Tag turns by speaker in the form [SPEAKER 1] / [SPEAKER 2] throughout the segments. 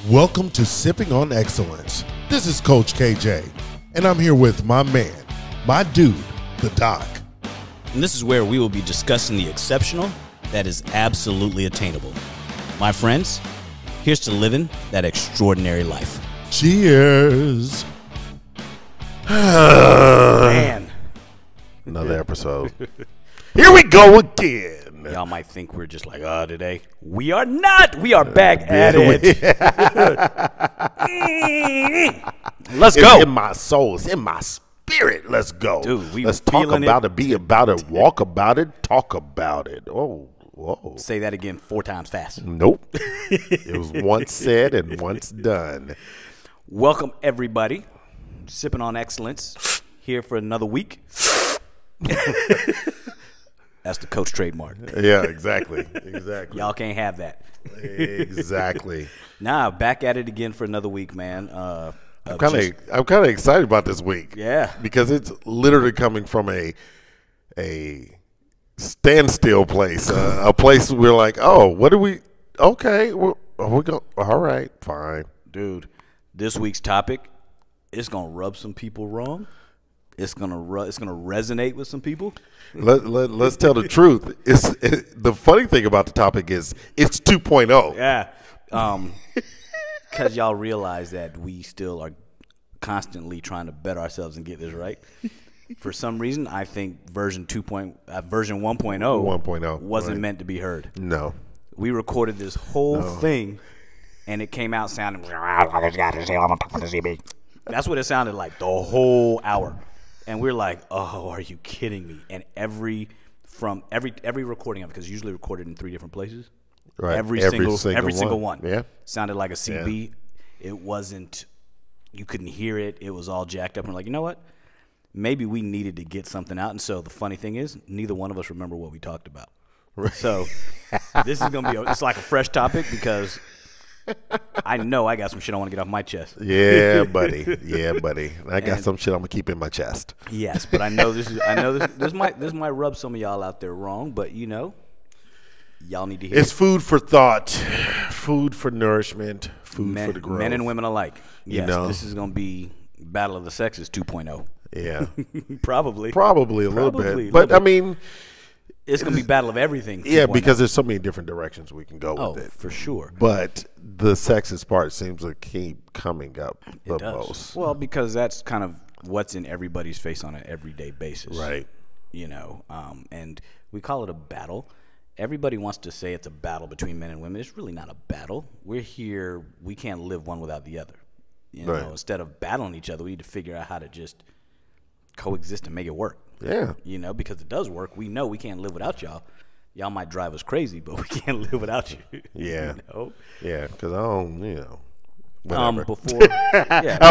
[SPEAKER 1] Welcome to Sipping on Excellence. This is Coach KJ, and I'm here with my man, my dude, the Doc.
[SPEAKER 2] And this is where we will be discussing the exceptional that is absolutely attainable. My friends, here's to living that extraordinary life.
[SPEAKER 1] Cheers.
[SPEAKER 2] Man.
[SPEAKER 1] Another episode. Here we go again.
[SPEAKER 2] Y'all might think we're just like, today. We are not. We are back at it. Let's go.
[SPEAKER 1] It's in my soul. It's in my spirit. Let's go.
[SPEAKER 2] Dude,
[SPEAKER 1] let's talk about it, be about it, walk about it, talk about it. Oh, whoa.
[SPEAKER 2] Say that again 4 times fast.
[SPEAKER 1] Nope. It was once said and once done.
[SPEAKER 2] Welcome, everybody. Sipping on Excellence. Here for another week. That's the Coach trademark.
[SPEAKER 1] Yeah, exactly. Exactly.
[SPEAKER 2] Y'all can't have that.
[SPEAKER 1] Exactly.
[SPEAKER 2] Nah, back at it again for another week, man.
[SPEAKER 1] I'm kind of excited about this week.
[SPEAKER 2] Yeah,
[SPEAKER 1] because it's literally coming from a standstill place, a place we're like, oh, what do we? Okay, we're going. All right, fine,
[SPEAKER 2] dude. This week's topic is gonna rub some people wrong. It's gonna resonate with some people.
[SPEAKER 1] Let's tell the truth. The funny thing about the topic is it's 2.0.
[SPEAKER 2] Yeah, because y'all realize that we still are constantly trying to better ourselves and get this right. For some reason, I think version 1.0 wasn't meant to be heard.
[SPEAKER 1] No,
[SPEAKER 2] we recorded this whole thing, and it came out sounding. That's what it sounded like the whole hour. And we're like, oh, are you kidding me? And every recording of it, because usually recorded in 3 different places.
[SPEAKER 1] Right.
[SPEAKER 2] Every single one.
[SPEAKER 1] Yeah.
[SPEAKER 2] Sounded like a CB. Yeah. It wasn't, you couldn't hear it. It was all jacked up. And we're like, you know what? Maybe we needed to get something out. And so the funny thing is, neither one of us remember what we talked about. Right. So this is going to be, it's like a fresh topic because I know I got some shit I want to get off my chest.
[SPEAKER 1] Yeah, buddy. Yeah, buddy. I got some shit I'm gonna keep in my chest.
[SPEAKER 2] Yes, but I know this might rub some of y'all out there wrong, but y'all need to hear.
[SPEAKER 1] It's food for thought, food for nourishment, food for the growth.
[SPEAKER 2] Men and women alike. Yes, this is gonna be Battle of the Sexes 2.0.
[SPEAKER 1] Yeah,
[SPEAKER 2] probably
[SPEAKER 1] a little bit, but I mean.
[SPEAKER 2] It's going to be battle of everything.
[SPEAKER 1] Yeah, because there's so many different directions we can go with it.
[SPEAKER 2] For sure.
[SPEAKER 1] But the sexist part seems to keep coming up the most.
[SPEAKER 2] Well, because that's kind of what's in everybody's face on an everyday basis.
[SPEAKER 1] Right.
[SPEAKER 2] And we call it a battle. Everybody wants to say it's a battle between men and women. It's really not a battle. We're here. We can't live one without the other. Instead of battling each other, we need to figure out how to just coexist and make it work.
[SPEAKER 1] Yeah.
[SPEAKER 2] Because it does work. We know we can't live without y'all. Y'all might drive us crazy, but we can't live without you.
[SPEAKER 1] Yeah. Yeah, because I don't,
[SPEAKER 2] yeah.
[SPEAKER 1] I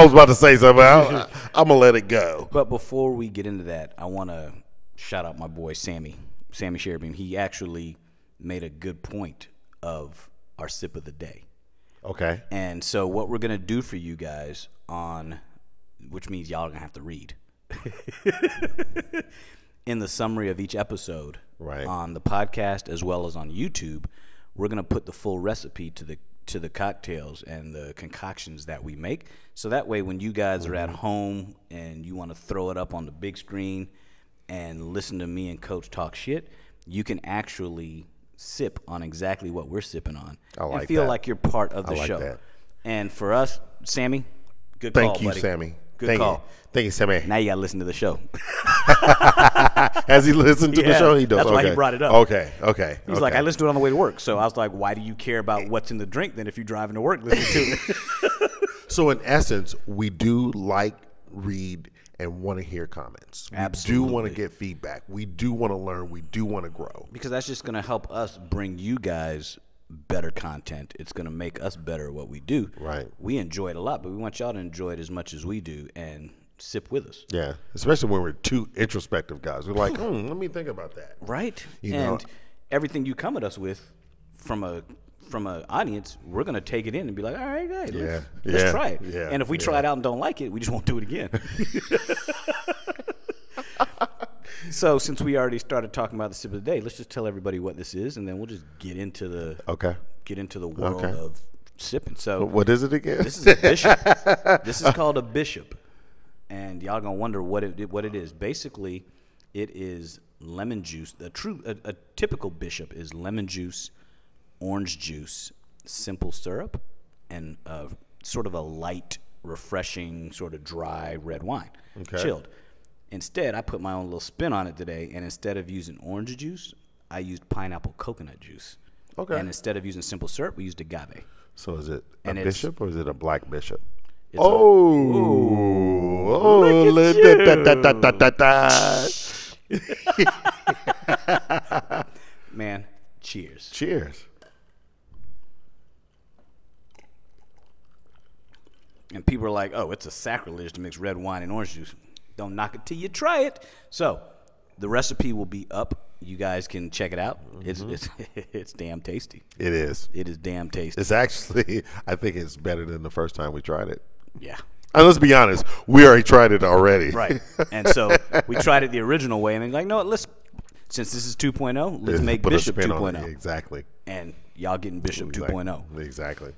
[SPEAKER 1] was about to say something. I'm going to let it go.
[SPEAKER 2] But before we get into that, I want to shout out my boy Sammy Sherbeam. He actually made a good point of our sip of the day.
[SPEAKER 1] Okay.
[SPEAKER 2] And so what we're going to do for you guys which means y'all are going to have to read. In the summary of each episode on the podcast as well as on YouTube, we're going to put the full recipe to the cocktails and the concoctions that we make. So that way when you guys are at home and you want to throw it up on the big screen and listen to me and Coach talk shit, you can actually sip on exactly what we're sipping on and feel like you're part of the show.
[SPEAKER 1] That.
[SPEAKER 2] And for us, Sammy, good call, buddy.
[SPEAKER 1] Thank you, Sammy.
[SPEAKER 2] Good call.
[SPEAKER 1] Thank you, Sammy.
[SPEAKER 2] Now you got to listen to the show.
[SPEAKER 1] Has he listened to the show? He does.
[SPEAKER 2] That's why he brought it up.
[SPEAKER 1] Okay.
[SPEAKER 2] He's like, I listened to it on the way to work. So I was like, why do you care about what's in the drink then if you're driving to work listening to it?
[SPEAKER 1] So in essence, we do read, and want to hear comments.
[SPEAKER 2] Absolutely.
[SPEAKER 1] We do want to get feedback. We do want to learn. We do want to grow.
[SPEAKER 2] Because that's just going to help us bring you guys better content. It's going to make us better at what we do.
[SPEAKER 1] Right.
[SPEAKER 2] We enjoy it a lot, but we want y'all to enjoy it as much as we do and sip with us.
[SPEAKER 1] Yeah, especially when we're 2 introspective guys. We're like, let me think about that.
[SPEAKER 2] Right. Everything you come at us with from an audience, we're going to take it in and be like, all right, let's try it.
[SPEAKER 1] Yeah,
[SPEAKER 2] and if we try it out and don't like it, we just won't do it again. So since we already started talking about the sip of the day, let's just tell everybody what this is, and then we'll just get into the world of sipping. So
[SPEAKER 1] what is it again?
[SPEAKER 2] This is a bishop. This is called a bishop, and y'all gonna wonder what it is. Basically, it is lemon juice. A typical bishop is lemon juice, orange juice, simple syrup, and sort of a light, refreshing, sort of dry red wine, chilled. Instead, I put my own little spin on it today, and instead of using orange juice, I used pineapple coconut juice. Okay. And instead of using simple syrup, we used agave.
[SPEAKER 1] So is it a bishop or is it a black bishop?
[SPEAKER 2] Man, cheers.
[SPEAKER 1] Cheers.
[SPEAKER 2] And people are like, oh, it's a sacrilege to mix red wine and orange juice. Don't knock it till you try it. So the recipe will be up. You guys can check it out. It's damn tasty.
[SPEAKER 1] It is.
[SPEAKER 2] It is damn tasty.
[SPEAKER 1] It's actually, I think it's better than the first time we tried it.
[SPEAKER 2] Yeah.
[SPEAKER 1] And let's be honest, we already tried it already.
[SPEAKER 2] Right. And so we tried it the original way, and then like, no, since this is 2.0, let's make Bishop 2.0.
[SPEAKER 1] Exactly.
[SPEAKER 2] And y'all getting Bishop 2.0.
[SPEAKER 1] Exactly.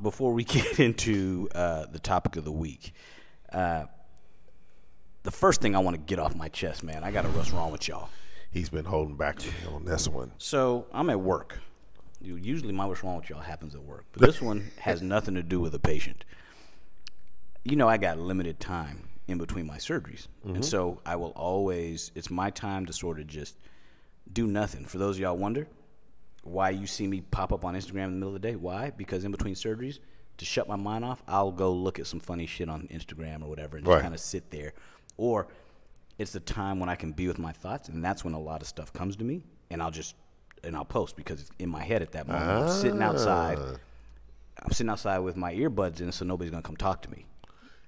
[SPEAKER 2] Before we get into the topic of the week, the first thing I want to get off my chest, man, I got to what's wrong with y'all.
[SPEAKER 1] He's been holding back on this one.
[SPEAKER 2] So I'm at work. Usually my what's wrong with y'all happens at work. But this one has nothing to do with a patient. You know, I got limited time in between my surgeries. And so I will always, it's my time to sort of just do nothing. For those of y'all wonder why you see me pop up on Instagram in the middle of the day. Why? Because in between surgeries, to shut my mind off, I'll go look at some funny shit on Instagram or whatever and just kind of sit there. Or it's the time when I can be with my thoughts, and that's when a lot of stuff comes to me, and I'll post because it's in my head at that moment. I'm sitting outside. I'm sitting outside with my earbuds in, so nobody's gonna come talk to me.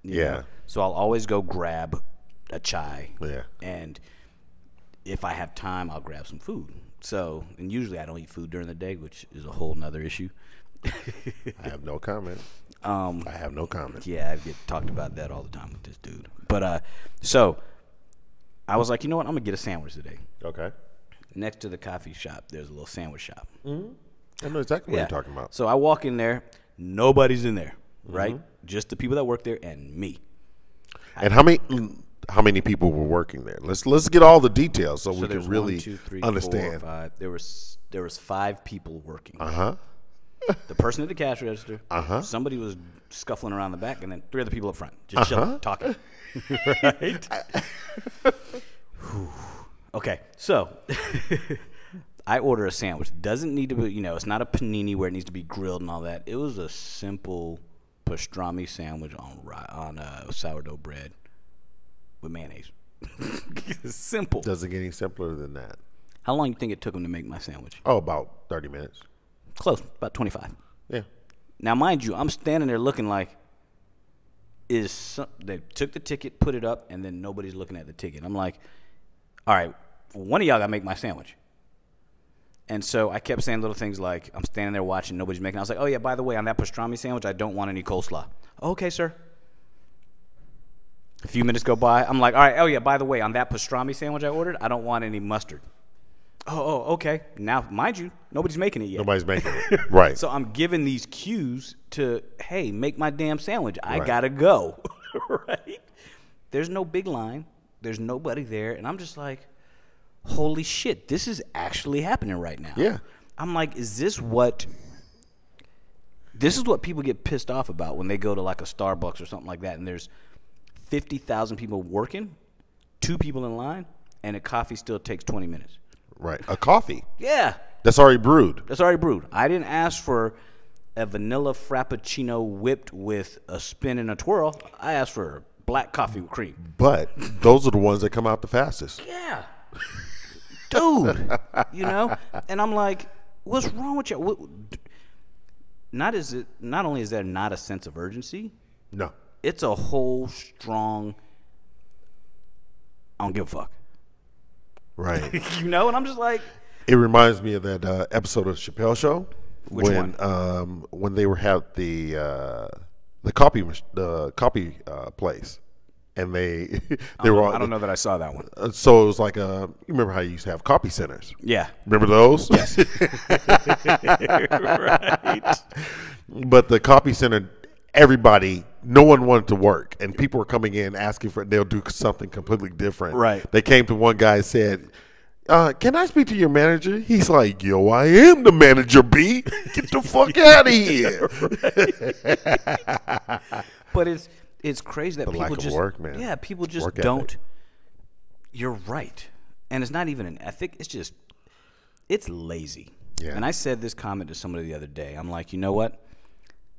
[SPEAKER 2] You know? So I'll always go grab a chai. Yeah. And if I have time, I'll grab some food. So, and usually I don't eat food during the day, which is a whole nother issue.
[SPEAKER 1] I have no comment. I have no comment.
[SPEAKER 2] Yeah, I get talked about that all the time with this dude. But so I was like, you know what? I'm gonna get a sandwich today.
[SPEAKER 1] Okay.
[SPEAKER 2] Next to the coffee shop, there's a little sandwich shop.
[SPEAKER 1] I know exactly what you're talking about.
[SPEAKER 2] So I walk in there, nobody's in there, right? Just the people that work there and me.
[SPEAKER 1] And how many people were working there? Let's get all the details so we can really
[SPEAKER 2] 1, 2, 3,
[SPEAKER 1] understand.
[SPEAKER 2] 4, 5. There was 5 people working. The person at the cash register. Somebody was scuffling around the back, and then 3 other people up front, just chilling, talking. Right. Okay, so I order a sandwich. Doesn't need to be, it's not a panini where it needs to be grilled and all that. It was a simple pastrami sandwich on sourdough bread with mayonnaise. Simple.
[SPEAKER 1] Doesn't get any simpler than that.
[SPEAKER 2] How long do you think it took them to make my sandwich?
[SPEAKER 1] Oh, about 30 minutes.
[SPEAKER 2] Close, about 25.
[SPEAKER 1] Yeah.
[SPEAKER 2] Now, mind you, I'm standing there looking like, they took the ticket, put it up, and then nobody's looking at the ticket. I'm like, all right, one of y'all got to make my sandwich. And so I kept saying little things like, I'm standing there watching, nobody's making it. I was like, oh, yeah, by the way, on that pastrami sandwich, I don't want any coleslaw. Okay, sir. A few minutes go by. I'm like, all right, oh, yeah, by the way, on that pastrami sandwich I ordered, I don't want any mustard. Oh, okay. Now, mind you, nobody's making it yet.
[SPEAKER 1] Nobody's making it. Right.
[SPEAKER 2] So I'm giving these cues to, hey, make my damn sandwich. I got to go. Right? There's no big line. There's nobody there. And I'm just like, holy shit, this is actually happening right now.
[SPEAKER 1] Yeah.
[SPEAKER 2] I'm like, is this what people get pissed off about when they go to like a Starbucks or something like that, and there's 50,000 people working, 2 people in line, and a coffee still takes 20 minutes.
[SPEAKER 1] Right. A coffee.
[SPEAKER 2] Yeah.
[SPEAKER 1] That's already brewed.
[SPEAKER 2] I didn't ask for a vanilla frappuccino whipped with a spin and a twirl. I asked for black coffee with cream.
[SPEAKER 1] But those are the ones that come out the fastest.
[SPEAKER 2] Yeah. Dude. And I'm like, what's wrong with you? Not only is there not a sense of urgency.
[SPEAKER 1] No.
[SPEAKER 2] It's a whole strong, I don't give a fuck.
[SPEAKER 1] Right.
[SPEAKER 2] And I'm just like.
[SPEAKER 1] It reminds me of that episode of Chappelle Show.
[SPEAKER 2] Which one?
[SPEAKER 1] When they had the copy place, and they were all.
[SPEAKER 2] I don't know that I saw that one.
[SPEAKER 1] So it was like you remember how you used to have copy centers?
[SPEAKER 2] Yeah.
[SPEAKER 1] Remember those?
[SPEAKER 2] Yes. Right.
[SPEAKER 1] But the copy center, everybody, no one wanted to work, and people were coming in asking for they'll do something completely different.
[SPEAKER 2] Right.
[SPEAKER 1] They came to one guy and said, can I speak to your manager? He's like, yo, I am the manager, B. Get the fuck out of here.
[SPEAKER 2] But it's crazy that
[SPEAKER 1] the
[SPEAKER 2] people
[SPEAKER 1] lack of
[SPEAKER 2] just
[SPEAKER 1] work, man.
[SPEAKER 2] Yeah, people just
[SPEAKER 1] Work
[SPEAKER 2] don't.
[SPEAKER 1] ethic.
[SPEAKER 2] You're right, and it's not even an ethic. It's lazy.
[SPEAKER 1] Yeah.
[SPEAKER 2] And I said this comment to somebody the other day. I'm like, you know what?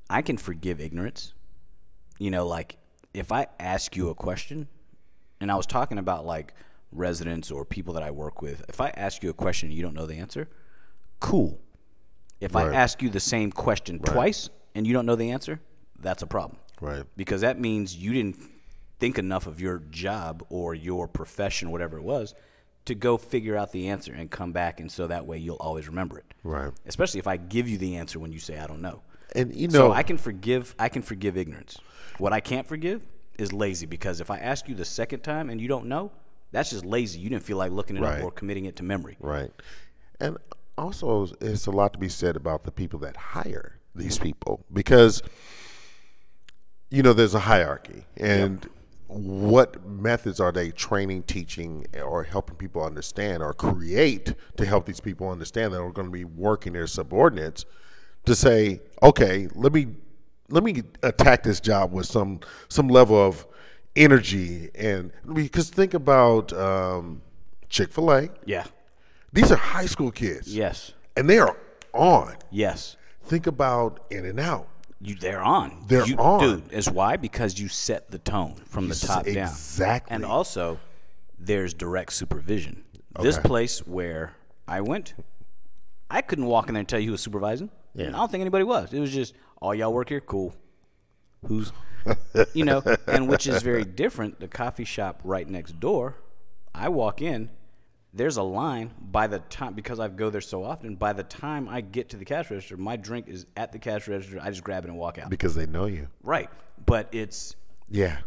[SPEAKER 2] I can forgive ignorance. You know, like if I ask you a question, and I was talking about like residents or people that I work with, if I ask you a question and you don't know the answer, cool. If I ask you the same question twice and you don't know the answer, that's a problem.
[SPEAKER 1] Right.
[SPEAKER 2] Because that means you didn't think enough of your job or your profession, whatever it was, to go figure out the answer and come back, and so that way you'll always remember it.
[SPEAKER 1] Right.
[SPEAKER 2] Especially if I give you the answer when you say I don't know.
[SPEAKER 1] And you know,
[SPEAKER 2] so I can forgive ignorance. What I can't forgive is lazy, because if I ask you the second time and you don't know, that's just lazy. You didn't feel like looking it up or committing it to memory.
[SPEAKER 1] Right. And also, it's a lot to be said about the people that hire these people, because, you know, there's a hierarchy, and what methods are they training, teaching, or helping people understand or create to help these people understand that are going to be working their subordinates to say, okay, let me attack this job with some level of energy. And because think about Chick-fil-A.
[SPEAKER 2] Yeah.
[SPEAKER 1] These are high school kids.
[SPEAKER 2] Yes.
[SPEAKER 1] And they are on.
[SPEAKER 2] Yes.
[SPEAKER 1] Think about In-N-Out.
[SPEAKER 2] They're on.
[SPEAKER 1] They're on.
[SPEAKER 2] Dude, it's why? Because you set the tone from the top down.
[SPEAKER 1] Exactly.
[SPEAKER 2] And also, there's direct supervision. This place where I went, I couldn't walk in there and tell you who was supervising. Yeah. I don't think anybody was. It was just, all y'all work here? Cool. Who's, you know, and which is very different. The coffee shop right next door, I walk in, there's a line by the time, because I go there so often, by the time I get to the cash register, my drink is at the cash register. I just grab it and walk out.
[SPEAKER 1] Because they know you.
[SPEAKER 2] Right. But it's...
[SPEAKER 1] Yeah.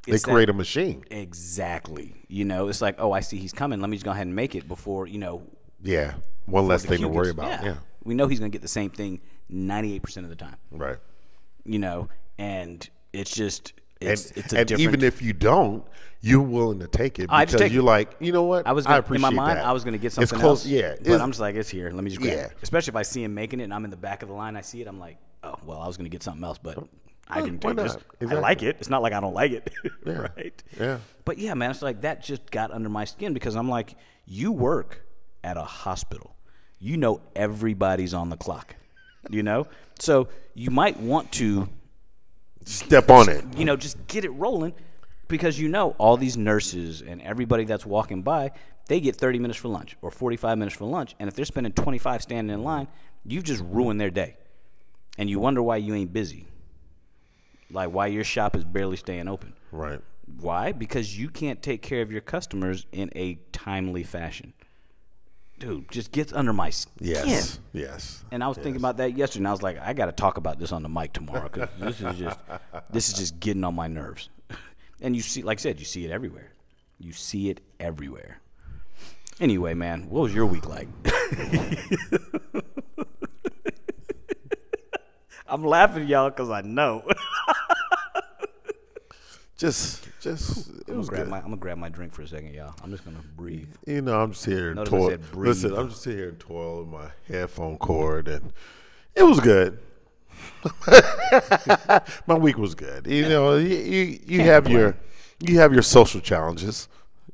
[SPEAKER 1] They create a machine.
[SPEAKER 2] Exactly. You know, it's like, oh, I see he's coming. Let me just go ahead and make it before, you know...
[SPEAKER 1] Yeah. One less thing to worry about. Yeah.
[SPEAKER 2] We know he's going to get the same thing 98% of the time.
[SPEAKER 1] Right.
[SPEAKER 2] You know, and it's just... It's a
[SPEAKER 1] and
[SPEAKER 2] different...
[SPEAKER 1] even if you don't, you're willing to take it because you're like, you know what?
[SPEAKER 2] I appreciate in my mind, I was going to get something else. Yeah, but I'm just like, it's here. Let me just grab it. Especially if I see him making it and I'm in the back of the line, I see it, I'm like, oh, well, I was going to get something else, but I can take this. Exactly. I like it. It's not like I don't like it, right? Yeah. But yeah, man, it's like that just got under my skin, because I'm like, you work at a hospital. You know everybody's on the clock, you know? So you might want to
[SPEAKER 1] step on it.
[SPEAKER 2] You know, just get it rolling, because you know all these nurses and everybody that's walking by, they get 30 minutes for lunch or 45 minutes for lunch, and if they're spending 25 standing in line, you've just ruined their day. And you wonder why you ain't busy. Like why your shop is barely staying open.
[SPEAKER 1] Right.
[SPEAKER 2] Why? Because you can't take care of your customers in a timely fashion. Dude, just gets under my skin.
[SPEAKER 1] Yes, yes.
[SPEAKER 2] And I was thinking about that yesterday, and I was like, I got to talk about this on the mic tomorrow, because this is just getting on my nerves. And you see, like I said, you see it everywhere. You see it everywhere. Anyway, man, what was your week like? I'm laughing, y'all, because I know.
[SPEAKER 1] I'm
[SPEAKER 2] gonna grab my drink for a second, y'all. I'm just gonna breathe.
[SPEAKER 1] You know, I'm just here and toil. Listen, I'm just here and toil with my headphone cord, and it was good. My week was good. You know, you have your social challenges.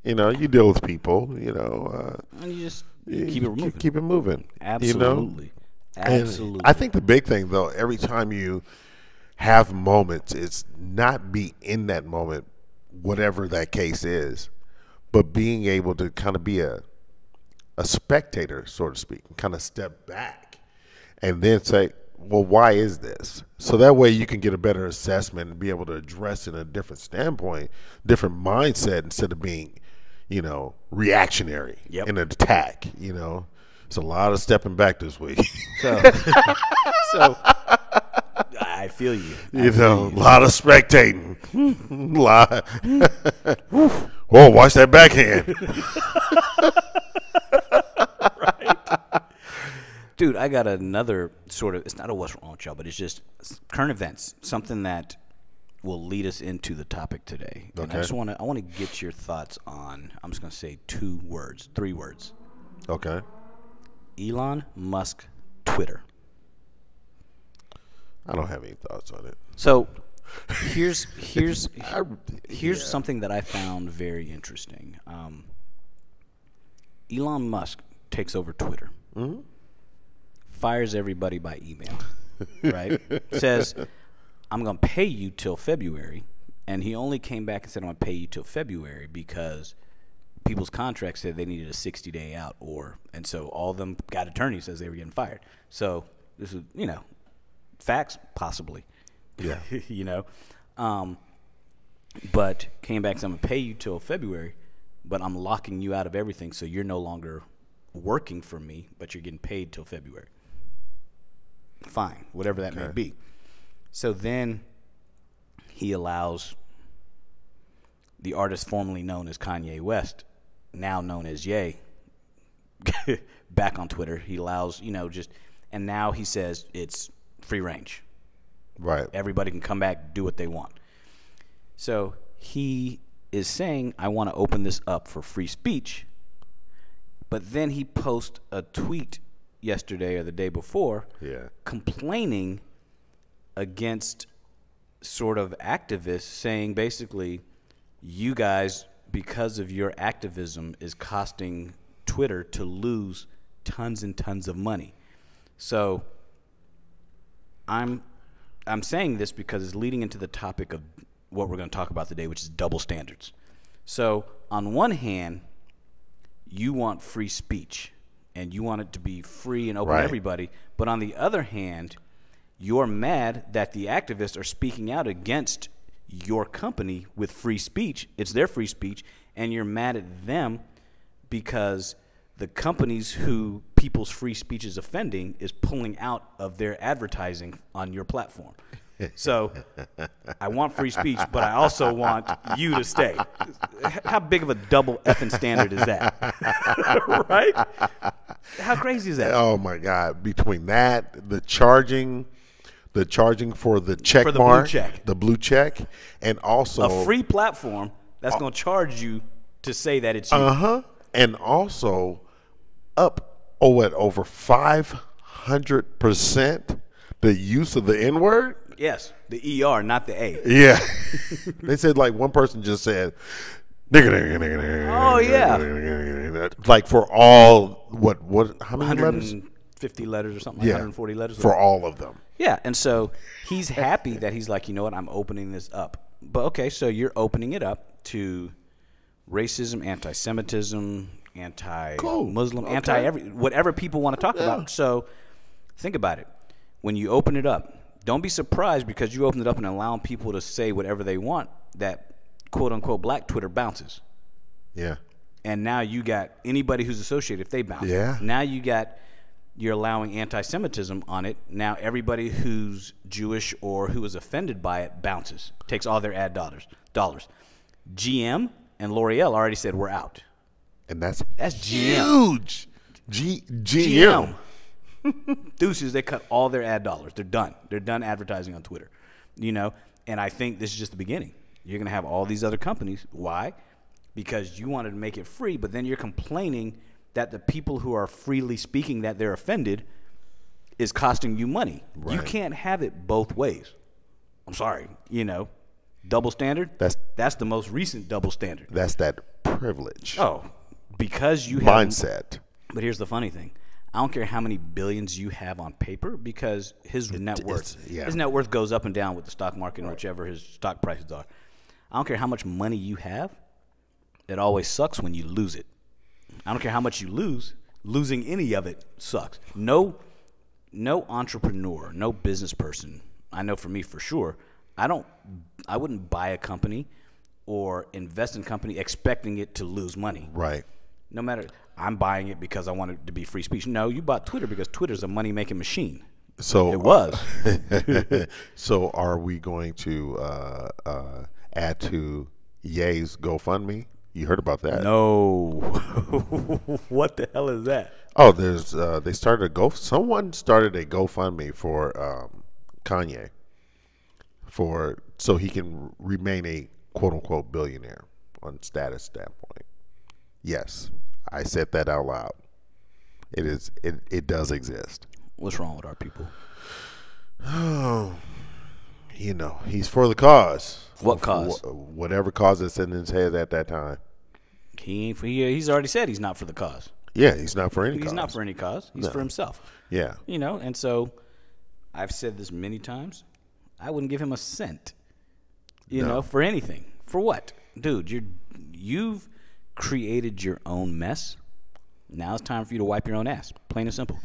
[SPEAKER 1] You know, you deal with people. You know,
[SPEAKER 2] and you just keep it moving.
[SPEAKER 1] Keep it moving.
[SPEAKER 2] Absolutely,
[SPEAKER 1] you know?
[SPEAKER 2] Absolutely.
[SPEAKER 1] And I think the big thing, though, every time you have moments, it's not be in that moment, whatever that case is, but being able to kind of be a spectator, so to speak, and kind of step back and then say, well, why is this? So that way you can get a better assessment and be able to address it in a different standpoint, different mindset, instead of being, you know, reactionary in an attack. You know, it's a lot of stepping back this week.
[SPEAKER 2] So I feel you.
[SPEAKER 1] You know, a lot of spectating. Whoa, watch that backhand.
[SPEAKER 2] Right. Dude, I got another sort of, it's not a what's wrong with y'all, but it's just current events, something that will lead us into the topic today. And I want to get your thoughts on, I'm just going to say 3 words.
[SPEAKER 1] Okay.
[SPEAKER 2] Elon Musk Twitter.
[SPEAKER 1] I don't have any thoughts on it.
[SPEAKER 2] So here's something that I found very interesting. Elon Musk takes over Twitter. Mm-hmm. Fires everybody by email, right? Says, I'm going to pay you till February. And he only came back and said, I'm going to pay you till February because people's contracts said they needed a 60-day out. And so all of them got attorneys says they were getting fired. So this is, facts possibly.
[SPEAKER 1] Yeah.
[SPEAKER 2] But came back and said, I'm going to pay you till February, but I'm locking you out of everything. So you're no longer working for me, but you're getting paid till February. Fine, whatever that may be. So then he allows the artist formerly known as Kanye West, now known as Ye, back on Twitter. He allows, and now he says it's free range.
[SPEAKER 1] Right.
[SPEAKER 2] Everybody can come back, do what they want. So he is saying, I want to open this up for free speech. But then he posts a tweet yesterday or the day before complaining against sort of activists, saying basically, you guys, because of your activism, is costing Twitter to lose tons and tons of money. So I'm saying this because it's leading into the topic of what we're going to talk about today, which is double standards. So on one hand, you want free speech and you want it to be free and open to everybody. But on the other hand, you're mad that the activists are speaking out against your company with free speech. It's their free speech. And you're mad at them because the companies who people's free speech is offending is pulling out of their advertising on your platform. So I want free speech, but I also want you to stay. How big of a double effing standard is that? Right? How crazy is that?
[SPEAKER 1] Oh my God. Between that, the charging for the check
[SPEAKER 2] for the
[SPEAKER 1] mark,
[SPEAKER 2] blue check.
[SPEAKER 1] the blue check, and also
[SPEAKER 2] a free platform that's going to charge you to say that it's you.
[SPEAKER 1] And also up over 500% the use of the N-word.
[SPEAKER 2] Yes, the ER, not the A.
[SPEAKER 1] Yeah. They said, like, one person just said,
[SPEAKER 2] oh, yeah.
[SPEAKER 1] Like for all, how many letters?
[SPEAKER 2] 150 letters or something, like 140 letters.
[SPEAKER 1] For all of them.
[SPEAKER 2] Yeah, and so he's happy that he's like, you know what, I'm opening this up. But, okay, so you're opening it up to racism, anti-Semitism, anti-Muslim, whatever people want to talk about. So think about it. When you open it up, don't be surprised because you open it up and allowing people to say whatever they want that quote-unquote black Twitter bounces.
[SPEAKER 1] Yeah.
[SPEAKER 2] And now you got anybody who's associated, if they bounce.
[SPEAKER 1] Yeah.
[SPEAKER 2] Now you're allowing anti-Semitism on it. Now everybody who's Jewish or who is offended by it bounces, takes all their ad dollars. GM and L'Oreal already said we're out.
[SPEAKER 1] And that's
[SPEAKER 2] GM.
[SPEAKER 1] Huge. GM.
[SPEAKER 2] Deuces, they cut all their ad dollars. They're done. They're done advertising on Twitter. And I think this is just the beginning. You're going to have all these other companies. Why? Because you wanted to make it free, but then you're complaining that the people who are freely speaking that they're offended is costing you money. Right. You can't have it both ways. I'm sorry. Double standard? That's the most recent double standard.
[SPEAKER 1] That's that privilege.
[SPEAKER 2] Oh, because you have
[SPEAKER 1] mindset.
[SPEAKER 2] But here's the funny thing. I don't care how many billions you have on paper because his net worth goes up and down with the stock market and whichever his stock prices are. I don't care how much money you have. It always sucks when you lose it. I don't care how much you lose. Losing any of it sucks. No entrepreneur, no business person, I know for me for sure, I wouldn't buy a company or invest in a company expecting it to lose money.
[SPEAKER 1] Right.
[SPEAKER 2] No matter, I'm buying it because I want it to be free speech. No, you bought Twitter because Twitter's a money-making machine.
[SPEAKER 1] So
[SPEAKER 2] it was.
[SPEAKER 1] So are we going to add to Ye's GoFundMe? You heard about that?
[SPEAKER 2] No. What the hell is that?
[SPEAKER 1] Oh, there's someone started a GoFundMe for Kanye so he can remain a quote unquote billionaire on status standpoint. Yes, I said that out loud. It does exist.
[SPEAKER 2] What's wrong with our people?
[SPEAKER 1] Oh, he's for the cause.
[SPEAKER 2] What cause?
[SPEAKER 1] Whatever cause that's in his head at that time.
[SPEAKER 2] He's already said he's not for the cause.
[SPEAKER 1] Yeah, he's not for any cause.
[SPEAKER 2] He's not for any cause. He's for himself.
[SPEAKER 1] Yeah.
[SPEAKER 2] And so I've said this many times. I wouldn't give him a cent, for anything. For what? Dude, you've created your own mess. Now it's time for you to wipe your own ass. Plain and simple.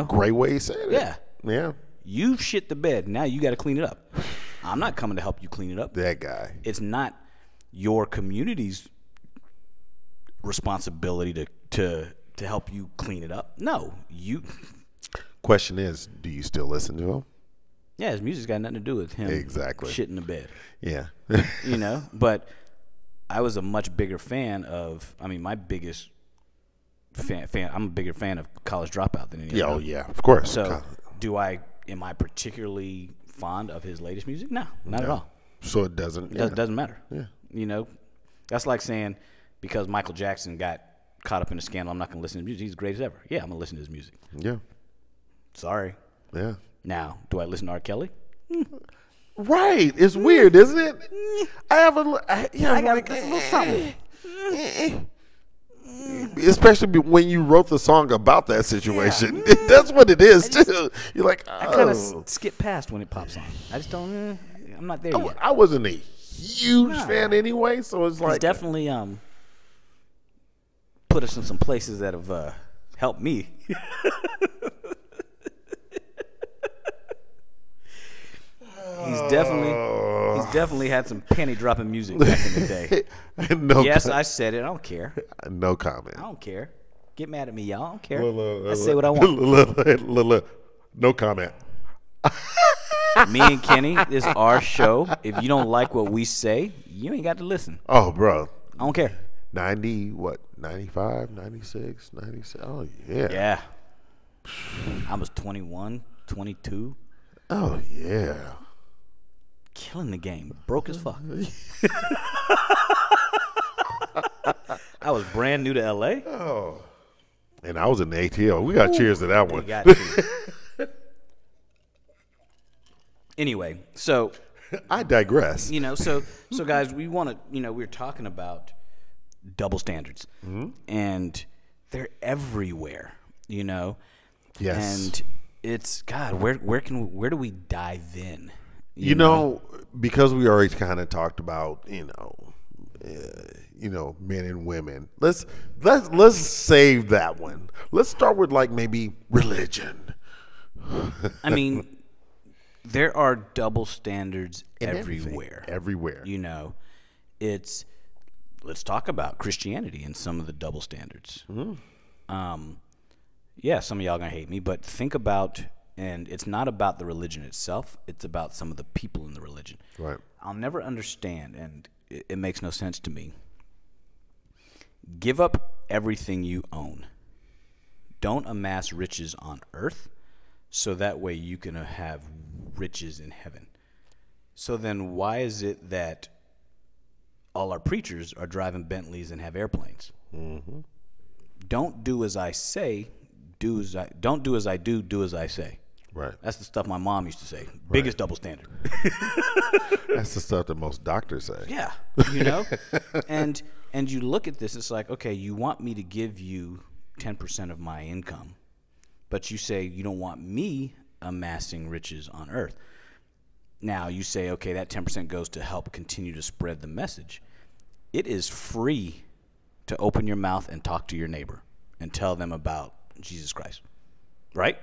[SPEAKER 1] Great way you said it.
[SPEAKER 2] Yeah.
[SPEAKER 1] Yeah.
[SPEAKER 2] You've shit the bed. Now you got to clean it up. I'm not coming to help you clean it up.
[SPEAKER 1] That guy.
[SPEAKER 2] It's not your community's responsibility to help you clean it up. No, you.
[SPEAKER 1] Question is, do you still listen to him?
[SPEAKER 2] Yeah, his music's got nothing to do with him.
[SPEAKER 1] Exactly.
[SPEAKER 2] Shit in the bed.
[SPEAKER 1] Yeah.
[SPEAKER 2] But I was a much bigger fan of. I mean, my biggest fan. I'm a bigger fan of College Dropout than any other.
[SPEAKER 1] Oh yeah, of course.
[SPEAKER 2] So, am I particularly fond of his latest music? No, not at all.
[SPEAKER 1] So it doesn't.
[SPEAKER 2] It doesn't matter.
[SPEAKER 1] Yeah.
[SPEAKER 2] That's like saying because Michael Jackson got caught up in a scandal, I'm not going to listen to his music. He's the greatest ever. Yeah, I'm going to listen to his music.
[SPEAKER 1] Yeah.
[SPEAKER 2] Sorry.
[SPEAKER 1] Yeah.
[SPEAKER 2] Now, do I listen to R. Kelly?
[SPEAKER 1] Right. It's weird, isn't it? I have a
[SPEAKER 2] little something.
[SPEAKER 1] Especially when you wrote the song about that situation. Yeah. That's what it is, too. You're like, oh.
[SPEAKER 2] I kind of skip past when it pops on. I just don't, I'm not there yet.
[SPEAKER 1] I wasn't a huge fan anyway, so it's like.
[SPEAKER 2] He's definitely put us in some places that have helped me. He's definitely had some penny dropping music back in the day. Yes, I said it. I don't care.
[SPEAKER 1] No comment.
[SPEAKER 2] I don't care. Get mad at me, y'all. I don't care. I say what I want.
[SPEAKER 1] No comment.
[SPEAKER 2] Me and Kenny, this is our show. If you don't like what we say, you ain't got to listen.
[SPEAKER 1] Oh, bro.
[SPEAKER 2] I don't care.
[SPEAKER 1] 95, 96, 97. Oh, yeah.
[SPEAKER 2] Yeah. I was 21, 22.
[SPEAKER 1] Oh, yeah.
[SPEAKER 2] Killing the game. Broke as fuck. I was brand new to L.A.
[SPEAKER 1] Oh. And I was in the ATL. We got cheers to that one.
[SPEAKER 2] We got to. Anyway, so.
[SPEAKER 1] I digress.
[SPEAKER 2] So guys, we want to, we're talking about double standards. Mm-hmm. And they're everywhere, Yes.
[SPEAKER 1] And
[SPEAKER 2] it's, God, where do we dive in?
[SPEAKER 1] Because we already kind of talked about, men and women. Let's save that one. Let's start with maybe religion.
[SPEAKER 2] I mean, there are double standards everywhere.
[SPEAKER 1] Everywhere.
[SPEAKER 2] Let's talk about Christianity and some of the double standards.
[SPEAKER 1] Mm-hmm.
[SPEAKER 2] Some of y'all gonna hate me, but think about. And it's not about the religion itself. It's about some of the people in the religion.
[SPEAKER 1] Right.
[SPEAKER 2] I'll never understand, and it makes no sense to me. Give up everything you own. Don't amass riches on earth, so that way you can have riches in heaven. So then why is it that all our preachers are driving Bentleys and have airplanes?
[SPEAKER 1] Mm-hmm.
[SPEAKER 2] Don't do as I say, don't do as I do as I say.
[SPEAKER 1] Right.
[SPEAKER 2] That's the stuff my mom used to say. Biggest double standard.
[SPEAKER 1] That's the stuff that most doctors say.
[SPEAKER 2] Yeah. And you look at this, it's like, okay, you want me to give you 10% of my income, but you say you don't want me amassing riches on earth. Now you say, okay, that 10% goes to help continue to spread the message. It is free to open your mouth and talk to your neighbor and tell them about Jesus Christ. Right?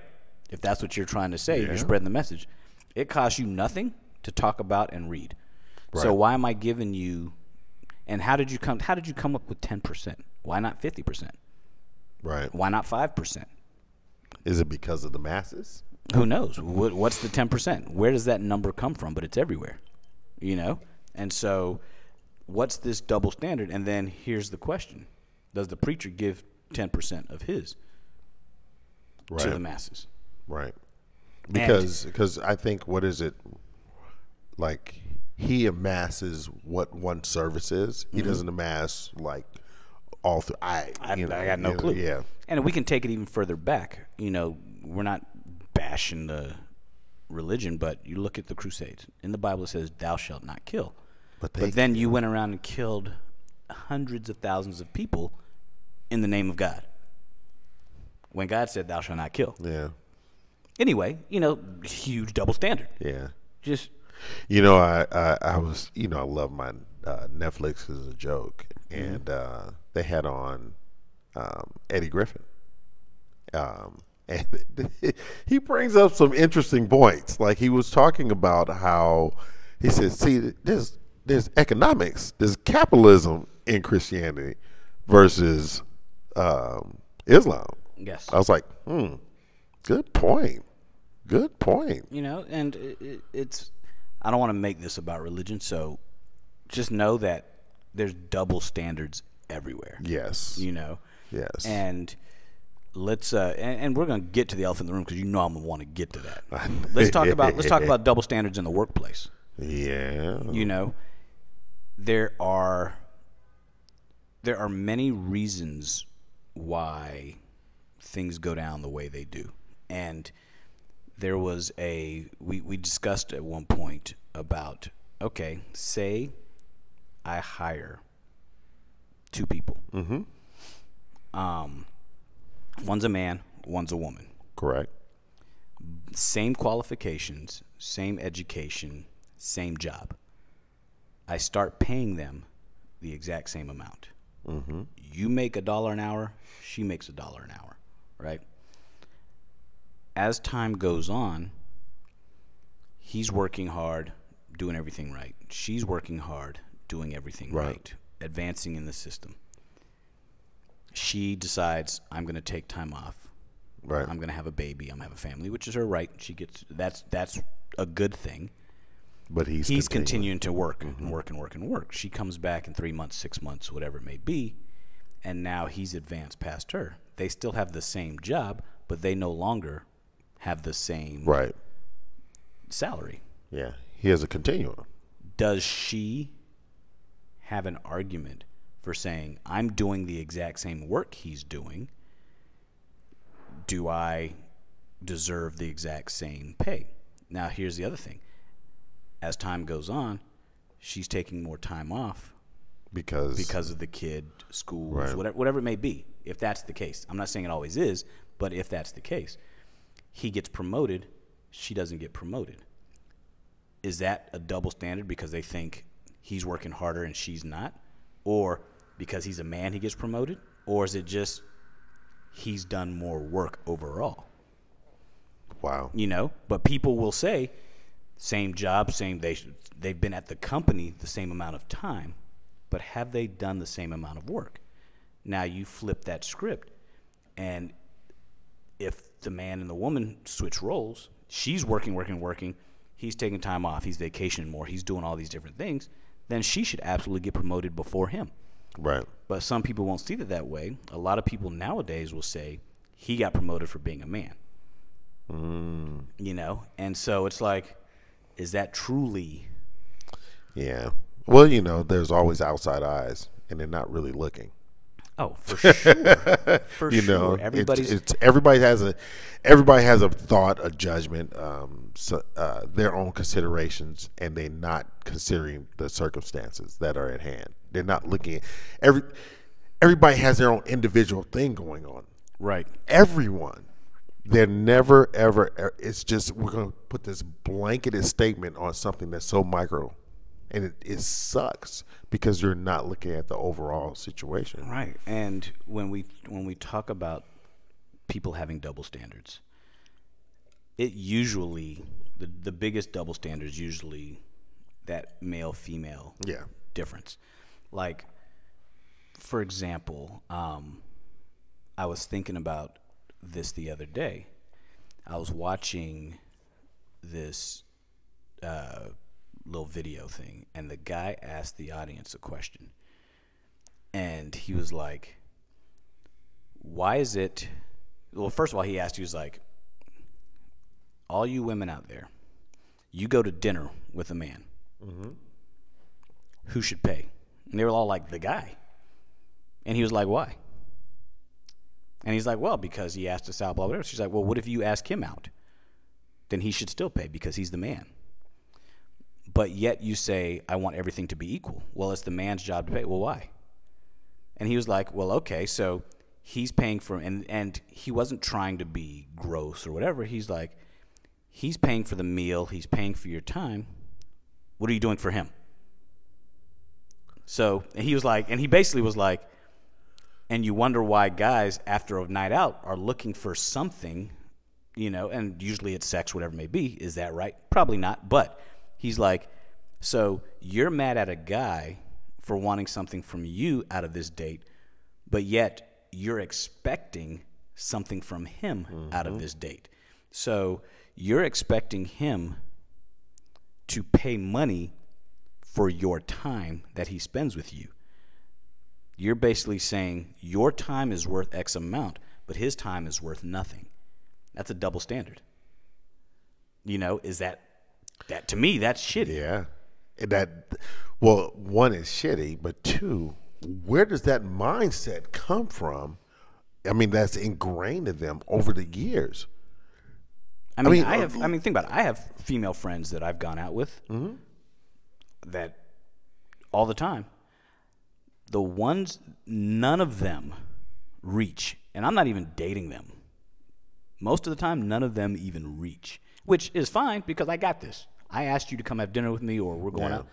[SPEAKER 2] If that's what you're trying to say, you're spreading the message. It costs you nothing to talk about and read. Right. So why am I giving you? And how did you come up with 10%? Why not 50%?
[SPEAKER 1] Right.
[SPEAKER 2] Why not 5%?
[SPEAKER 1] Is it because of the masses?
[SPEAKER 2] Who knows? What's the 10%? Where does that number come from? But it's everywhere, And so, what's this double standard? And then here's the question: does the preacher give 10% of his to the masses.
[SPEAKER 1] Right. Because I think, what is it, like, he amasses what one service is. He doesn't amass like all through. I got no clue. Yeah.
[SPEAKER 2] And we can take it even further back. We're not bashing the religion, but you look at the Crusades. In the Bible it says, "Thou shalt not kill." But then you went around and killed hundreds of thousands of people in the name of God, when God said, "Thou shalt not kill."
[SPEAKER 1] Yeah.
[SPEAKER 2] Anyway, huge double standard.
[SPEAKER 1] Yeah.
[SPEAKER 2] Just.
[SPEAKER 1] I was, I love my Netflix as a joke, and they had on Eddie Griffin, and he brings up some interesting points. Like, he was talking about how he said, "See, there's economics, there's capitalism in Christianity versus Islam."
[SPEAKER 2] Yes,
[SPEAKER 1] I was like, good point. Good point.
[SPEAKER 2] And it's. I don't want to make this about religion, so just know that there's double standards everywhere.
[SPEAKER 1] Yes. Yes.
[SPEAKER 2] And let's and we're going to get to the elephant in the room, because I'm going to want to get to that. Let's talk about double standards in the workplace.
[SPEAKER 1] Yeah.
[SPEAKER 2] There are many reasons why things go down the way they do. And there was we discussed at one point about, okay, say I hire two people.
[SPEAKER 1] Mm-hmm.
[SPEAKER 2] One's a man, one's a woman.
[SPEAKER 1] Correct.
[SPEAKER 2] Same qualifications, same education, same job. I start paying them the exact same amount.
[SPEAKER 1] Mm-hmm.
[SPEAKER 2] You make $1 an hour, she makes $1 an hour, right? As time goes on, he's working hard, doing everything right. She's working hard, doing everything right, advancing in the system. She decides, I'm going to take time off.
[SPEAKER 1] Right.
[SPEAKER 2] I'm going to have a baby. I'm going to have a family, which is her right. She gets that's a good thing.
[SPEAKER 1] But he's
[SPEAKER 2] continuing to work and work and work and work. She comes back in 3 months, 6 months, whatever it may be, and now he's advanced past her. They still have the same job, but they no longer have the same salary.
[SPEAKER 1] Yeah, he has a continuum.
[SPEAKER 2] Does she have an argument for saying, I'm doing the exact same work he's doing? Do I deserve the exact same pay? Now, here's the other thing. As time goes on, she's taking more time off because of the kid, schools, whatever it may be. If that's the case, I'm not saying it always is, but if that's the case, he gets promoted, she doesn't get promoted. Is that a double standard because they think he's working harder and she's not? Or because he's a man he gets promoted? Or is it just he's done more work overall?
[SPEAKER 1] Wow.
[SPEAKER 2] But people will say, same job, they've been at the company the same amount of time, but have they done the same amount of work? Now you flip that script, and if the man and the woman switch roles, she's working, he's taking time off, he's vacationing more, he's doing all these different things, then she should absolutely get promoted before him.
[SPEAKER 1] Right.
[SPEAKER 2] But some people won't see it that way. A lot of people nowadays will say he got promoted for being a man. And so it's like, is that truly?
[SPEAKER 1] Yeah. Well, there's always outside eyes, and they're not really looking.
[SPEAKER 2] Oh, for sure. For sure.
[SPEAKER 1] Everybody has a thought, a judgment, their own considerations, and they're not considering the circumstances that are at hand. They're not looking at everybody has their own individual thing going on.
[SPEAKER 2] Right.
[SPEAKER 1] Everyone. They're never, ever, it's just, we're going to put this blanketed statement on something that's so micro. And it sucks because you're not looking at the overall situation.
[SPEAKER 2] Right. And when we talk about people having double standards, it usually, the biggest double standard is usually that male-female difference. Like, for example, I was thinking about this the other day. I was watching this little video thing, and the guy asked the audience a question, and he was like, why is it, well, first of all, he asked, he was like, all you women out there, you go to dinner with a man. Who should pay? And they were all like, the guy. And he was like, why? And he's like, well, because he asked us out, blah, blah, blah. She's like, well, what if you ask him out? Then he should still pay because he's the man. But yet you say, I want everything to be equal. Well, it's the man's job to pay. Well, why? And he was like, well, okay, so he's paying for, and he wasn't trying to be gross or whatever. He's like, he's paying for the meal. He's paying for your time. What are you doing for him? So and he was like, and he basically was like, and you wonder why guys after a night out are looking for something, you know, and usually it's sex, whatever it may be. Is that right? Probably not. But he's like, so you're mad at a guy for wanting something from you out of this date, but yet you're expecting something from him out of this date. So you're expecting him to pay money for your time that he spends with you. You're basically saying your time is worth X amount, but his time is worth nothing. That's a double standard. You know, is that to me, that's shitty.
[SPEAKER 1] Yeah. Well, one is shitty, but two, where does that mindset come from? I mean, that's ingrained in them over the years.
[SPEAKER 2] I mean, think about it. I have female friends that I've gone out with that all the time. The ones, none of them reach, and I'm not even dating them. Most of the time, none of them even reach, which is fine because I got this. I asked you to come have dinner with me or we're going out.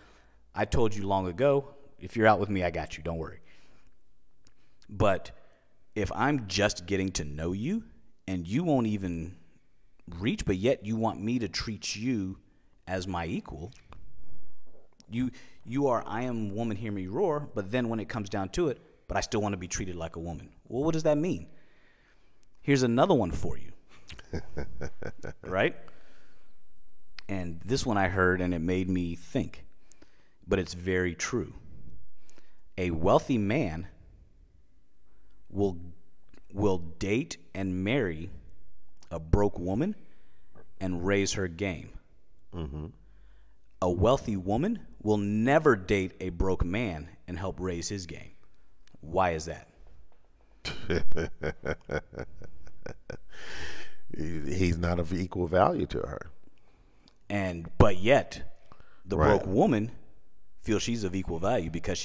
[SPEAKER 2] I told you long ago, if you're out with me, I got you. Don't worry. But if I'm just getting to know you and you won't even reach, but yet you want me to treat you as my equal, you are, I am woman, hear me roar, but then when it comes down to it, but I still want to be treated like a woman. Well, what does that mean? Here's another one for you. Right? And this one I heard and it made me think, but it's very true. A wealthy man will date and marry a broke woman and raise her game. A wealthy woman will never date a broke man and help raise his game. Why is that?
[SPEAKER 1] He's not of equal value to her.
[SPEAKER 2] But yet the broke woman feels she's of equal value because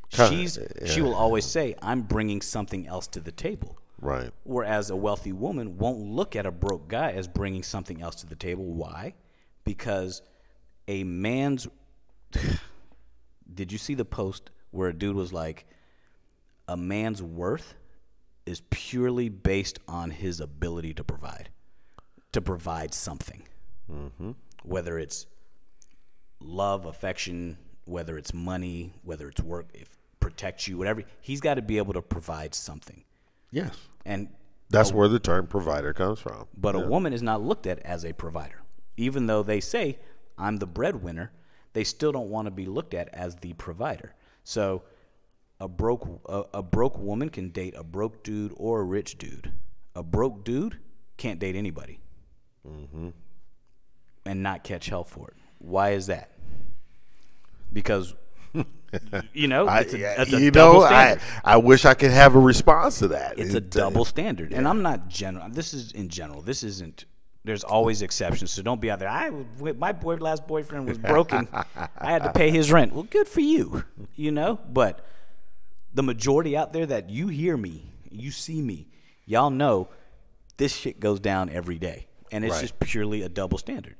[SPEAKER 2] she will always say, I'm bringing something else to the table.
[SPEAKER 1] Right.
[SPEAKER 2] Whereas a wealthy woman won't look at a broke guy as bringing something else to the table. Why? Because a man's did you see the post where a dude was like, a man's worth is purely based on his ability to provide something. Whether it's love, affection, whether it's money, whether it's work, protect you, whatever. He's got to be able to provide something.
[SPEAKER 1] Yes.
[SPEAKER 2] And
[SPEAKER 1] that's where the term provider comes from.
[SPEAKER 2] But a woman is not looked at as a provider. Even though they say, I'm the breadwinner, they still don't want to be looked at as the provider. So a broke woman can date a broke dude or a rich dude. A broke dude can't date anybody and not catch hell for it. Why is that? Because you know, it's a double standard.
[SPEAKER 1] I wish I could have a response to that.
[SPEAKER 2] It's a double standard. And I'm not general. This is in general. This isn't. There's always exceptions. So don't be out there. My last boyfriend was broken. I had to pay his rent. Well, good for you. You know? But the majority out there that you hear me, you see me, y'all know this shit goes down every day. And it's just purely a double standard.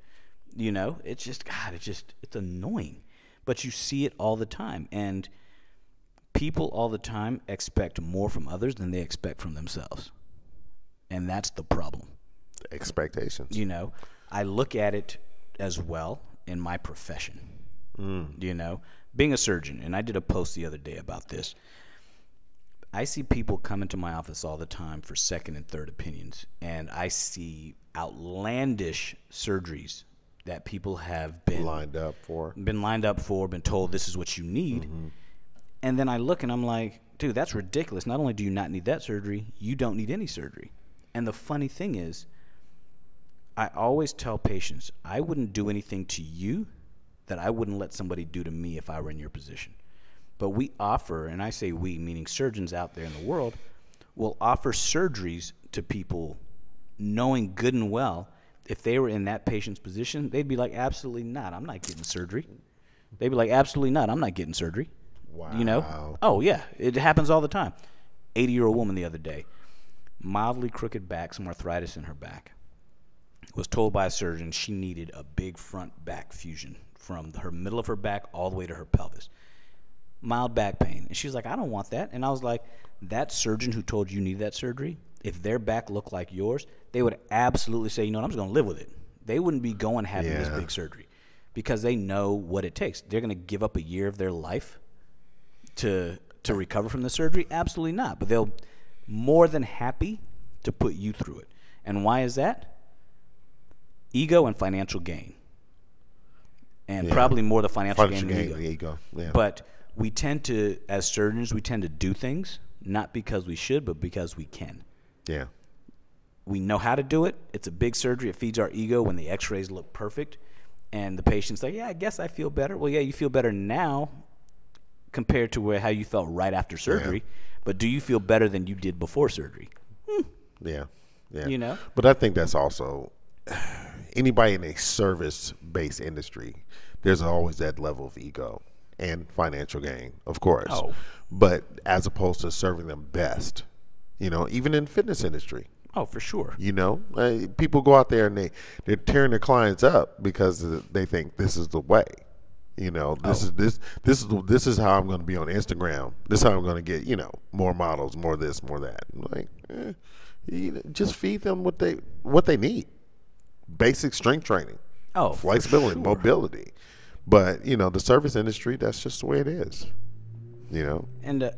[SPEAKER 2] You know? It's just, God, it's annoying. But you see it all the time. And people all the time expect more from others than they expect from themselves. And that's the problem.
[SPEAKER 1] Expectations.
[SPEAKER 2] You know, I look at it as well in my profession. You know, being a surgeon, and I did a post the other day about this. I see people come into my office all the time for second and third opinions, and I see outlandish surgeries that people have been lined up for, been told this is what you need. And then I look and I'm like, dude, that's ridiculous. Not only do you not need that surgery, you don't need any surgery. And the funny thing is, I always tell patients, I wouldn't do anything to you that I wouldn't let somebody do to me if I were in your position. But we offer, and I say we, meaning surgeons out there in the world, will offer surgeries to people knowing good and well if they were in that patient's position, they'd be like, absolutely not. I'm not getting surgery. They'd be like, absolutely not. I'm not getting surgery.
[SPEAKER 1] Wow.
[SPEAKER 2] You know? Oh, yeah. It happens all the time. 80-year-old woman the other day, mildly crooked back, some arthritis in her back. Was told by a surgeon she needed a big front back fusion from her middle of her back all the way to her pelvis. Mild back pain. And she was like, I don't want that. And I was like, that surgeon who told you need that surgery, if their back looked like yours, they would absolutely say, you know what, I'm just going to live with it. They wouldn't be going having this big surgery because they know what it takes. They're going to give up a year of their life to recover from the surgery? Absolutely not. But they'll more than happy to put you through it. And why is that? Ego and financial gain. And probably more the financial gain than the ego. Yeah. But we tend to, as surgeons, we tend to do things not because we should, but because we can.
[SPEAKER 1] Yeah.
[SPEAKER 2] We know how to do it. It's a big surgery. It feeds our ego when the x-rays look perfect. And the patient's like, yeah, I guess I feel better. Well, yeah, you feel better now compared to how you felt right after surgery. Yeah. But do you feel better than you did before surgery?
[SPEAKER 1] Yeah. Yeah.
[SPEAKER 2] You know?
[SPEAKER 1] But I think that's also anybody in a service-based industry, there's always that level of ego and financial gain, of course.
[SPEAKER 2] Oh.
[SPEAKER 1] But as opposed to serving them best, you know, even in fitness industry.
[SPEAKER 2] Oh, for sure.
[SPEAKER 1] You know, people go out there and they're tearing their clients up because they think this is the way. You know, this is how I'm going to be on Instagram. This is how I'm going to get, you know, more models, more this, more that. Like, just feed them what they need. Basic strength training.
[SPEAKER 2] Oh,
[SPEAKER 1] flexibility,
[SPEAKER 2] sure.
[SPEAKER 1] Mobility. But, you know, the service industry, that's just the way it is. You know?
[SPEAKER 2] And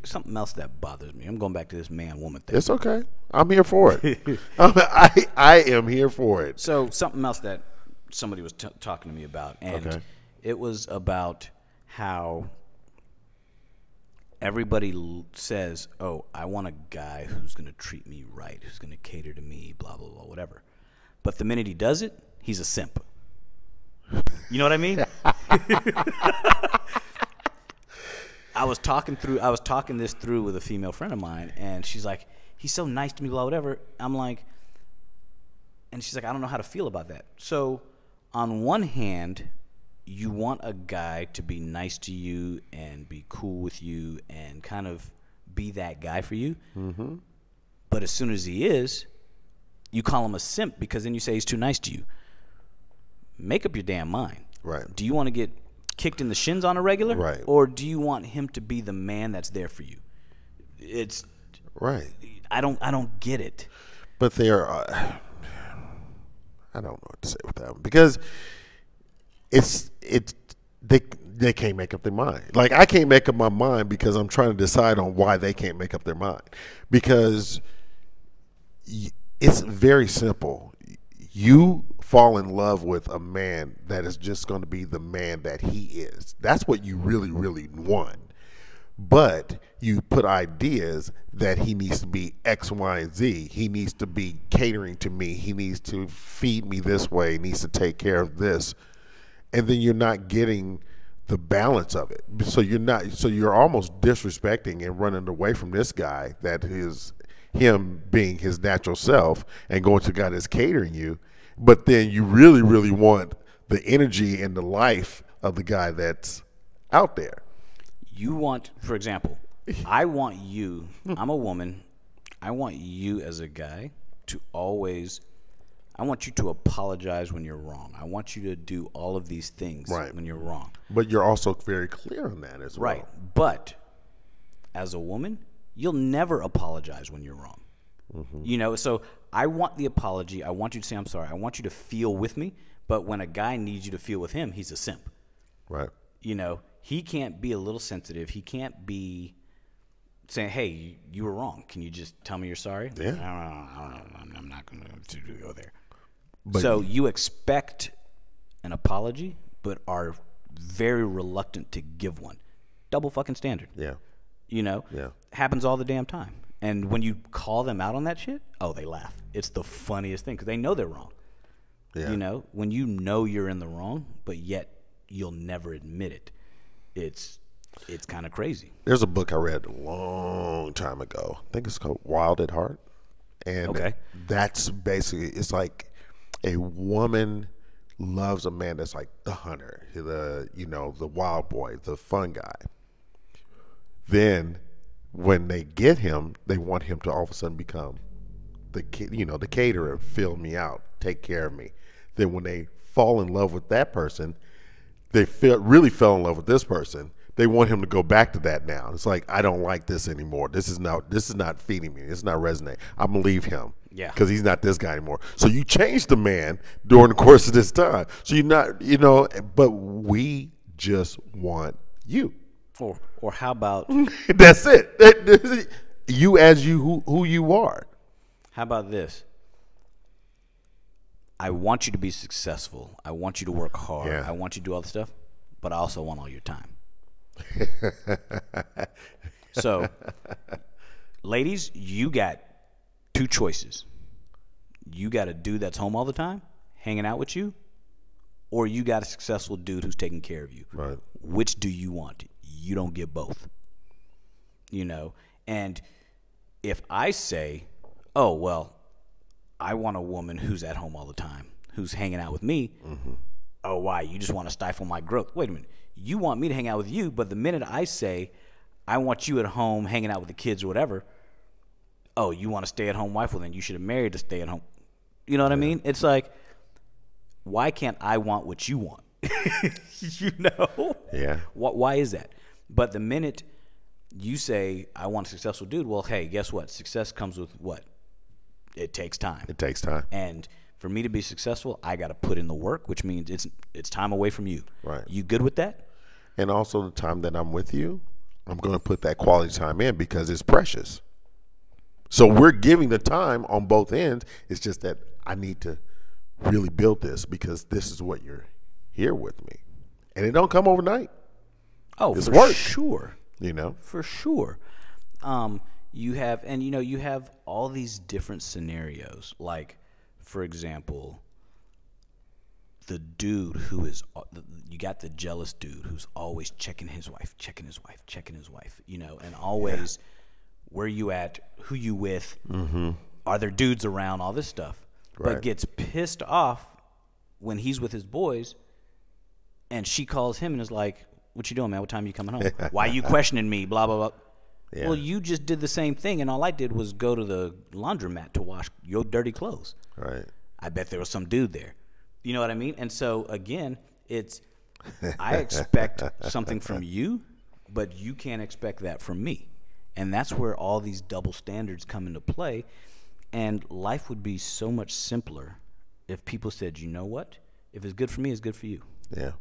[SPEAKER 2] something else that bothers me. I'm going back to this man-woman thing.
[SPEAKER 1] It's okay. I'm here for it. I am here for it.
[SPEAKER 2] So something else that somebody was talking to me about, and it was about how everybody says, oh, I want a guy who's going to treat me right, who's going to cater to me, blah, blah, blah, whatever. But the minute he does it, he's a simp. You know what I mean? I was talking this through with a female friend of mine, and she's like, he's so nice to me, blah, whatever. I'm like, and she's like, I don't know how to feel about that. So on one hand, you want a guy to be nice to you and be cool with you and kind of be that guy for you. Mm-hmm. But as soon as he is, you call him a simp because then you say he's too nice to you. Make up your damn mind.
[SPEAKER 1] Right.
[SPEAKER 2] Do you want to get kicked in the shins on a regular?
[SPEAKER 1] Right.
[SPEAKER 2] Or do you want him to be the man that's there for you? It's
[SPEAKER 1] right.
[SPEAKER 2] I don't get it.
[SPEAKER 1] But they are I don't know what to say with that one because they can't make up their mind. Like I can't make up my mind because I'm trying to decide on why they can't make up their mind. Because it's very simple. You fall in love with a man that is just going to be the man that he is. That's what you really, really want. But you put ideas that he needs to be X, Y, and Z. He needs to be catering to me. He needs to feed me this way. He needs to take care of this. And then you're not getting the balance of it. So you're almost disrespecting and running away from this guy that is him being his natural self and going to a guy that's catering you. But then you really, really want the energy and the life of the guy that's out there.
[SPEAKER 2] You want, for example, I want you, I'm a woman, I want you as a guy to always, I want you to apologize when you're wrong. I want you to do all of these things when you're wrong.
[SPEAKER 1] But you're also very clear on that as well.
[SPEAKER 2] Right. But as a woman, you'll never apologize when you're wrong. Mm-hmm. You know, so I want the apology. I want you to say, I'm sorry. I want you to feel with me. But when a guy needs you to feel with him, he's a simp.
[SPEAKER 1] Right.
[SPEAKER 2] You know, he can't be a little sensitive. He can't be saying, hey, you were wrong. Can you just tell me you're sorry?
[SPEAKER 1] Yeah.
[SPEAKER 2] I'm not going to go there. But so you expect an apology, but are very reluctant to give one. Double fucking standard.
[SPEAKER 1] Yeah.
[SPEAKER 2] You know?
[SPEAKER 1] Yeah.
[SPEAKER 2] Happens all the damn time. And when you call them out on that shit, oh, they laugh. It's the funniest thing because they know they're wrong.
[SPEAKER 1] Yeah.
[SPEAKER 2] You know, when you know you're in the wrong, but yet you'll never admit it, it's kind of crazy.
[SPEAKER 1] There's a book I read a long time ago. I think it's called Wild at Heart. And that's basically, it's like a woman loves a man that's like the hunter, the wild boy, the fun guy. Then when they get him, they want him to all of a sudden become the caterer, fill me out, take care of me. Then when they fall in love with that person, they really fell in love with this person. They want him to go back to that now. It's like, I don't like this anymore. This is not feeding me. It's not resonating. I'm gonna leave him.
[SPEAKER 2] Yeah.
[SPEAKER 1] Because he's not this guy anymore. So you change the man during the course of this time. So you're not, but we just want you.
[SPEAKER 2] Or how about
[SPEAKER 1] that's it. You as who you are.
[SPEAKER 2] How about this? I want you to be successful. I want you to work hard.
[SPEAKER 1] Yeah.
[SPEAKER 2] I want you to do all the stuff, but I also want all your time. So, ladies, you got two choices. You got a dude that's home all the time, hanging out with you, or you got a successful dude who's taking care of you.
[SPEAKER 1] Right.
[SPEAKER 2] Which do you want? You don't get both. And if I say, oh, well, I want a woman who's at home all the time, who's hanging out with me. Mm-hmm. Oh, why? You just want to stifle my growth. Wait a minute. You want me to hang out with you, but the minute I say I want you at home hanging out with the kids or whatever, oh, you want a stay-at-home wife? Well, then you should have married a stay-at-home. You know what I mean? It's like, why can't I want what you want?
[SPEAKER 1] Yeah.
[SPEAKER 2] Why is that? But the minute you say, I want a successful dude, well, hey, guess what? Success comes with what? It takes time.
[SPEAKER 1] It takes time.
[SPEAKER 2] And for me to be successful, I got to put in the work, which means it's time away from you.
[SPEAKER 1] Right.
[SPEAKER 2] You good with that?
[SPEAKER 1] And also the time that I'm with you, I'm going to put that quality time in because it's precious. So we're giving the time on both ends. It's just that I need to really build this because this is what you're here with me. And it don't come overnight.
[SPEAKER 2] Oh,
[SPEAKER 1] it's
[SPEAKER 2] for
[SPEAKER 1] work.
[SPEAKER 2] Sure.
[SPEAKER 1] For
[SPEAKER 2] sure. You have all these different scenarios. Like, for example, the dude who is, you got the jealous dude who's always checking his wife, and always where you at, who you with, are there dudes around, all this stuff,
[SPEAKER 1] right.
[SPEAKER 2] but gets pissed off when he's with his boys, and she calls him and is like, what you doing, man? What time you coming home? Why you questioning me? Blah, blah, blah. Yeah. Well, you just did the same thing, and all I did was go to the laundromat to wash your dirty clothes.
[SPEAKER 1] Right.
[SPEAKER 2] I bet there was some dude there. You know what I mean? And so, again, I expect something from you, but you can't expect that from me. And that's where all these double standards come into play. And life would be so much simpler if people said, you know what? If it's good for me, it's good for you.
[SPEAKER 1] Yeah.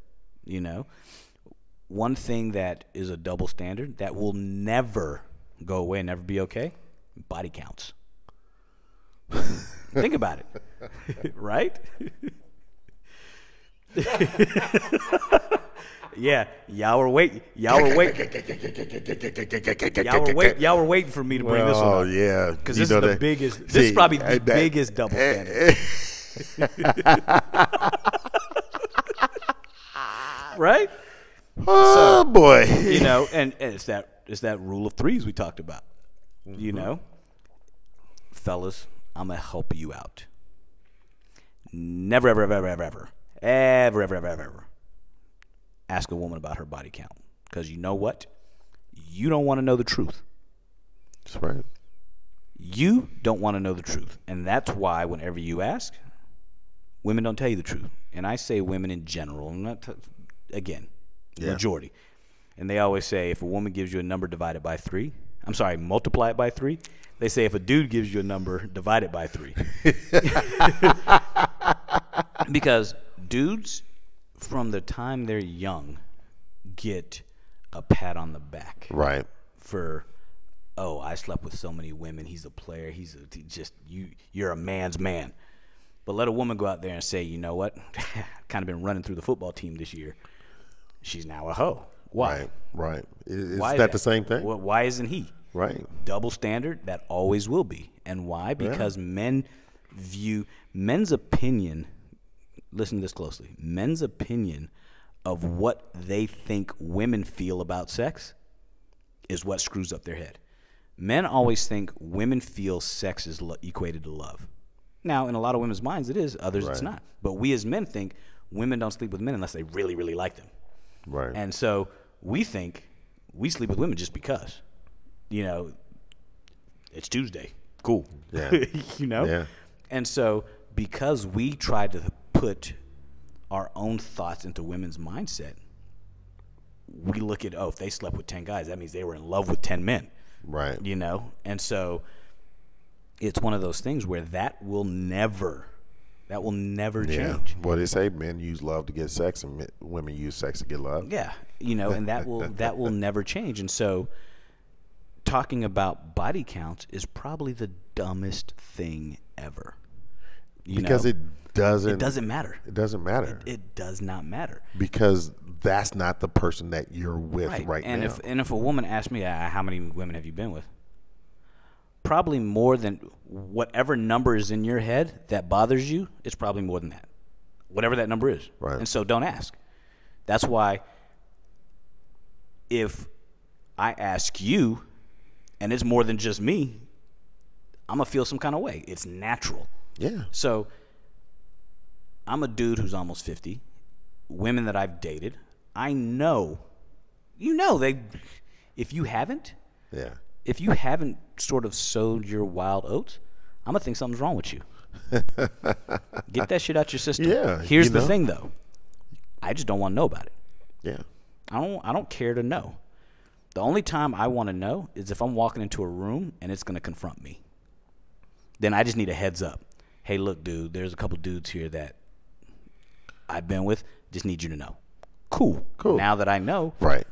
[SPEAKER 2] One thing that is a double standard that will never go away and never be okay, body counts. Think about it. Right? Yeah, y'all were waiting for me to bring this one up.
[SPEAKER 1] Oh yeah,
[SPEAKER 2] because this is the biggest. This is probably the biggest double standard. Right?
[SPEAKER 1] Oh boy,
[SPEAKER 2] and it's that rule of threes we talked about. Fellas, I'm gonna help you out. Never, ever ask a woman about her body count, because you know what? You don't want to know the truth.
[SPEAKER 1] That's right.
[SPEAKER 2] You don't want to know the truth, and that's why whenever you ask, women don't tell you the truth. And I say women in general, not majority. And they always say if a woman gives you a number divided by 3, multiply it by 3. They say if a dude gives you a number, divide it by 3. Because dudes, from the time they're young, get a pat on the back.
[SPEAKER 1] Right.
[SPEAKER 2] For, oh, I slept with so many women. He's a player. You're a man's man. But let a woman go out there and say, you know what? Kind of been running through the football team this year. She's now a hoe. Why?
[SPEAKER 1] Right. Is
[SPEAKER 2] Why
[SPEAKER 1] that the same thing?
[SPEAKER 2] Well, why isn't he?
[SPEAKER 1] Right.
[SPEAKER 2] Double standard, that always will be. And why? Because men view men's opinion, listen to this closely, men's opinion of what they think women feel about sex is what screws up their head. Men always think women feel sex is equated to love. Now, in a lot of women's minds, it is. Others, it's not. But we as men think women don't sleep with men unless they really, really like them.
[SPEAKER 1] Right.
[SPEAKER 2] And so we think we sleep with women just because. You know, it's Tuesday. Cool.
[SPEAKER 1] Yeah.
[SPEAKER 2] You know?
[SPEAKER 1] Yeah.
[SPEAKER 2] And so because we try to put our own thoughts into women's mindset, we look at, if they slept with 10 guys, that means they were in love with 10 men.
[SPEAKER 1] Right.
[SPEAKER 2] You know? And so it's one of those things where that will never change.
[SPEAKER 1] Well, they say men use love to get sex and women use sex to get love.
[SPEAKER 2] Yeah. You know, and that will never change. And so talking about body counts is probably the dumbest thing ever.
[SPEAKER 1] Because it doesn't
[SPEAKER 2] matter.
[SPEAKER 1] It doesn't matter.
[SPEAKER 2] It does not matter.
[SPEAKER 1] Because that's not the person that you're with right
[SPEAKER 2] and
[SPEAKER 1] now.
[SPEAKER 2] If a woman asks me, how many women have you been with? Probably more than whatever number is in your head that bothers you, it's probably more than that. Whatever that number is.
[SPEAKER 1] Right.
[SPEAKER 2] And so don't ask. That's why if I ask you and it's more than just me, I'm going to feel some kind of way. It's natural.
[SPEAKER 1] Yeah.
[SPEAKER 2] So I'm a dude who's almost 50. Women that I've dated, I know, if you haven't sort of sowed your wild oats, I'm going to think something's wrong with you. Get that shit out your system.
[SPEAKER 1] Yeah.
[SPEAKER 2] Here's the thing, though. I just don't want to know about it.
[SPEAKER 1] Yeah.
[SPEAKER 2] I don't care to know. The only time I want to know is if I'm walking into a room and it's going to confront me. Then I just need a heads up. Hey, look, dude, there's a couple dudes here that I've been with. Just need you to know. Cool. Now that I know.
[SPEAKER 1] Right.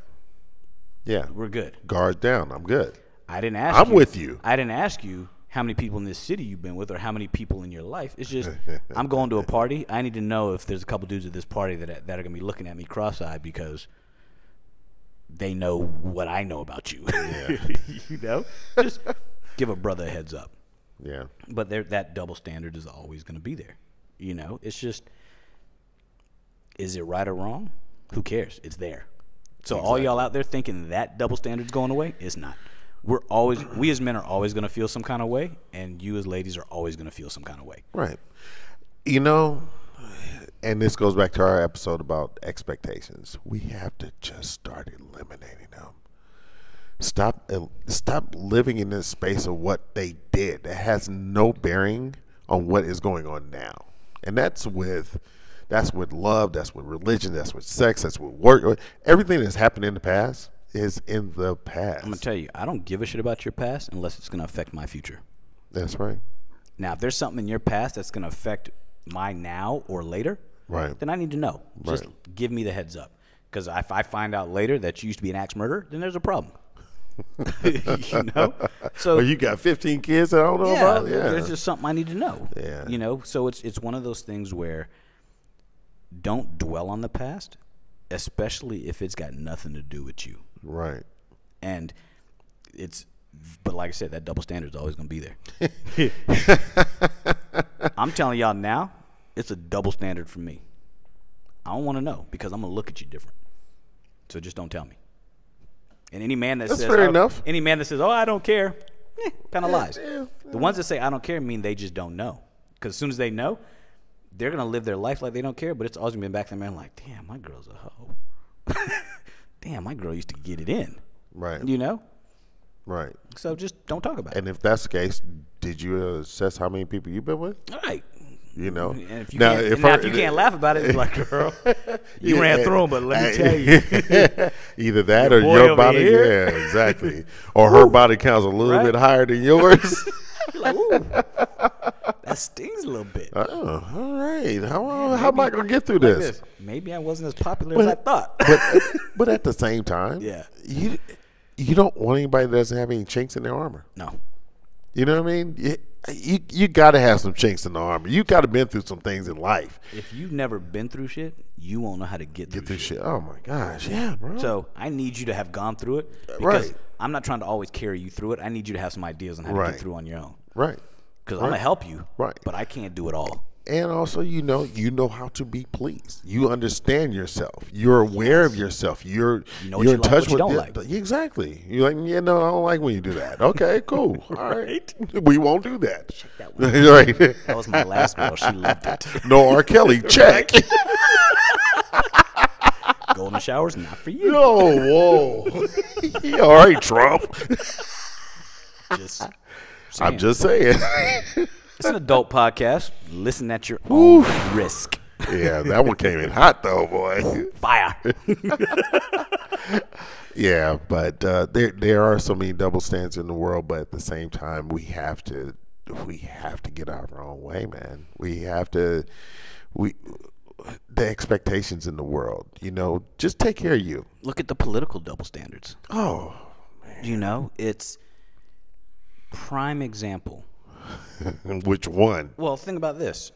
[SPEAKER 1] Yeah.
[SPEAKER 2] We're good.
[SPEAKER 1] Guard down. I'm good.
[SPEAKER 2] I didn't ask
[SPEAKER 1] I'm with you.
[SPEAKER 2] I didn't ask you how many people in this city you've been with or how many people in your life. It's just I'm going to a party. I need to know if there's a couple dudes at this party that are going to be looking at me cross-eyed because they know what I know about you.
[SPEAKER 1] Yeah.
[SPEAKER 2] You know? Just give a brother a heads up.
[SPEAKER 1] Yeah.
[SPEAKER 2] But that double standard is always going to be there. You know? It's just, is it right or wrong? Who cares? It's there. So all y'all out there thinking that double standard's going away, it's not. We as men are always going to feel some kind of way, and you as ladies are always going to feel some kind of way.
[SPEAKER 1] Right. You know, and this goes back to our episode about expectations. We have to just start eliminating them. Stop living in this space of what they did. That has no bearing on what is going on now. And that's with love, that's with religion, that's with sex, that's with work. Everything that's happened in the past is in the past.
[SPEAKER 2] I'm going to tell you, I don't give a shit about your past unless it's going to affect my future.
[SPEAKER 1] That's right.
[SPEAKER 2] Now, if there's something in your past that's going to affect my now or later,
[SPEAKER 1] right,
[SPEAKER 2] then I need to know. Just give me the heads up. Because if I find out later that you used to be an axe murderer, then there's a problem. You know? So
[SPEAKER 1] well, you got 15 kids that I don't know about? Yeah.
[SPEAKER 2] There's just something I need to know.
[SPEAKER 1] Yeah.
[SPEAKER 2] You know? So it's one of those things where don't dwell on the past, especially if it's got nothing to do with you.
[SPEAKER 1] Right.
[SPEAKER 2] And but like I said, that double standard is always going to be there. I'm telling y'all now, it's a double standard for me. I don't want to know because I'm going to look at you different. So just don't tell me. And any man that
[SPEAKER 1] That's
[SPEAKER 2] says,
[SPEAKER 1] fair enough.
[SPEAKER 2] Any man that says, I don't care, kind of lies.
[SPEAKER 1] Yeah.
[SPEAKER 2] The ones that say I don't care mean they just don't know. Because as soon as they know, they're going to live their life like they don't care, but it's always going to be back to the man like, damn, my girl's a hoe. Damn, my girl used to get it in.
[SPEAKER 1] Right.
[SPEAKER 2] You know?
[SPEAKER 1] Right.
[SPEAKER 2] So just don't talk about it.
[SPEAKER 1] And if that's the case, did you assess how many people you've been with?
[SPEAKER 2] All right.
[SPEAKER 1] You know?
[SPEAKER 2] And if you can't laugh about it, it's like, girl, you ran through them, but let me tell you.
[SPEAKER 1] Either that or your body.
[SPEAKER 2] Here.
[SPEAKER 1] Yeah, exactly. Or her body counts a little bit higher than yours.
[SPEAKER 2] Like, ooh, that stings a little bit.
[SPEAKER 1] Oh, all right. How am I going to get through this?
[SPEAKER 2] Maybe I wasn't as popular as I thought.
[SPEAKER 1] But at the same time,
[SPEAKER 2] yeah,
[SPEAKER 1] you don't want anybody that doesn't have any chinks in their armor.
[SPEAKER 2] No.
[SPEAKER 1] You know what I mean? You got to have some chinks in the armor. You got to been through some things in life.
[SPEAKER 2] If you've never been through shit, you won't know how to get through shit.
[SPEAKER 1] Oh my gosh, yeah, bro.
[SPEAKER 2] So I need you to have gone through it because I'm not trying to always carry you through it. I need you to have some ideas on how to get through on your own.
[SPEAKER 1] Right.
[SPEAKER 2] Because I'm gonna help you. Right. But I can't do it all.
[SPEAKER 1] And also, you know how to be pleased. You understand yourself. You're aware of yourself. You're in touch with it. Exactly. You're like, I don't like when you do that. Okay, cool. All right. We won't do that. Check that one. Right.
[SPEAKER 2] That was my last girl. She loved it.
[SPEAKER 1] No R. Kelly. Check.
[SPEAKER 2] Golden showers, not for you.
[SPEAKER 1] No, whoa. All right, Trump. I'm just saying.
[SPEAKER 2] It's an adult podcast. Listen at your own risk.
[SPEAKER 1] Yeah, that one came in hot though, boy.
[SPEAKER 2] Fire.
[SPEAKER 1] Yeah, but there are so many double standards in the world, but at the same time, we have to get out of our own way, man. The expectations in the world, just take care of you.
[SPEAKER 2] Look at the political double standards.
[SPEAKER 1] Oh, man.
[SPEAKER 2] It's prime example.
[SPEAKER 1] Which one?
[SPEAKER 2] Well, think about this.